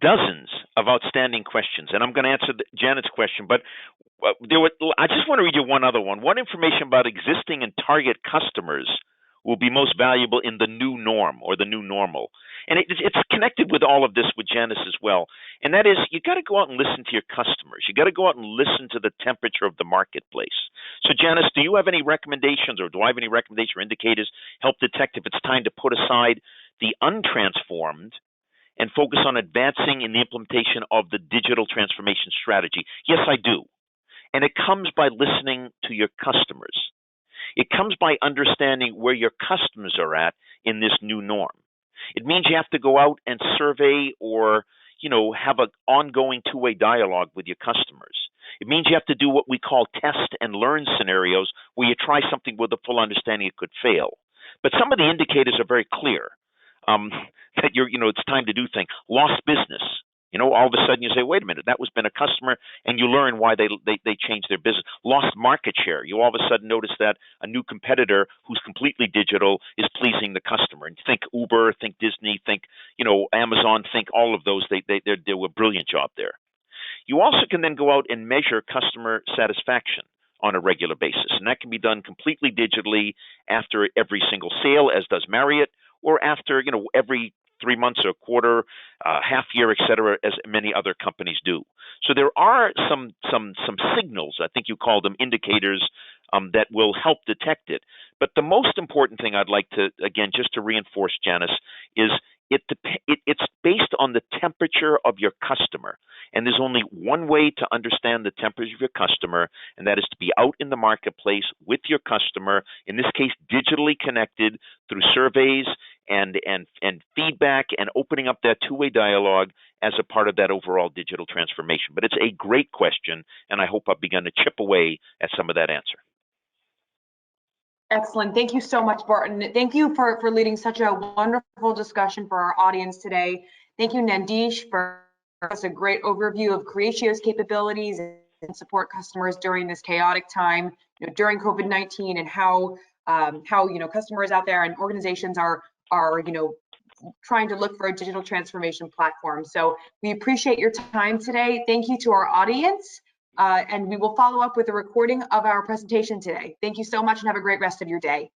dozens of outstanding questions, and I'm going to answer Janet's question, but I just want to read you one other one. What information about existing and target customers will be most valuable in the new norm or the new normal? And it's connected with all of this with Janice as well. And that is, you got to go out and listen to your customers. You got to go out and listen to the temperature of the marketplace. So Janice, do you have any recommendations, or do I have any recommendations or indicators help detect if it's time to put aside the untransformed and focus on advancing in the implementation of the digital transformation strategy? Yes, I do. And it comes by listening to your customers. It comes by understanding where your customers are at in this new norm. It means you have to go out and survey or, have an ongoing two-way dialogue with your customers. It means you have to do what we call test and learn scenarios, where you try something with a full understanding it could fail. But some of the indicators are very clear. That it's time to do things. Lost business. All of a sudden you say, wait a minute, that was been a customer, and you learn why they changed their business. Lost market share. You all of a sudden notice that a new competitor who's completely digital is pleasing the customer. And think Uber, think Disney, think Amazon, think all of those. They do a brilliant job there. You also can then go out and measure customer satisfaction on a regular basis, and that can be done completely digitally after every single sale, as does Marriott, or after every 3 months or a quarter, half year, et cetera, as many other companies do. So there are some signals, I think you call them indicators, that will help detect it. But the most important thing I'd like to, again, just to reinforce, Janice, is it's based on the temperature of your customer. And there's only one way to understand the temperature of your customer, and that is to be out in the marketplace with your customer, in this case, digitally connected through surveys and feedback, and opening up that two-way dialogue as a part of that overall digital transformation. But it's a great question, and I hope I've begun to chip away at some of that answer.
Excellent. Thank you so much, Barton. Thank you for leading such a wonderful discussion for our audience today. Thank you, Nandish, for us a great overview of Creatio's capabilities and support customers during this chaotic time, during COVID-19, and how customers out there and organizations are trying to look for a digital transformation platform. So we appreciate your time today. Thank you to our audience, and we will follow up with a recording of our presentation today. Thank you so much and have a great rest of your day.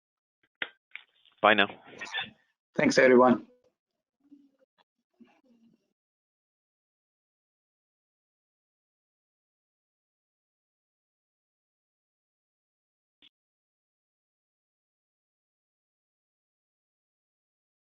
Bye now.
Thanks, everyone.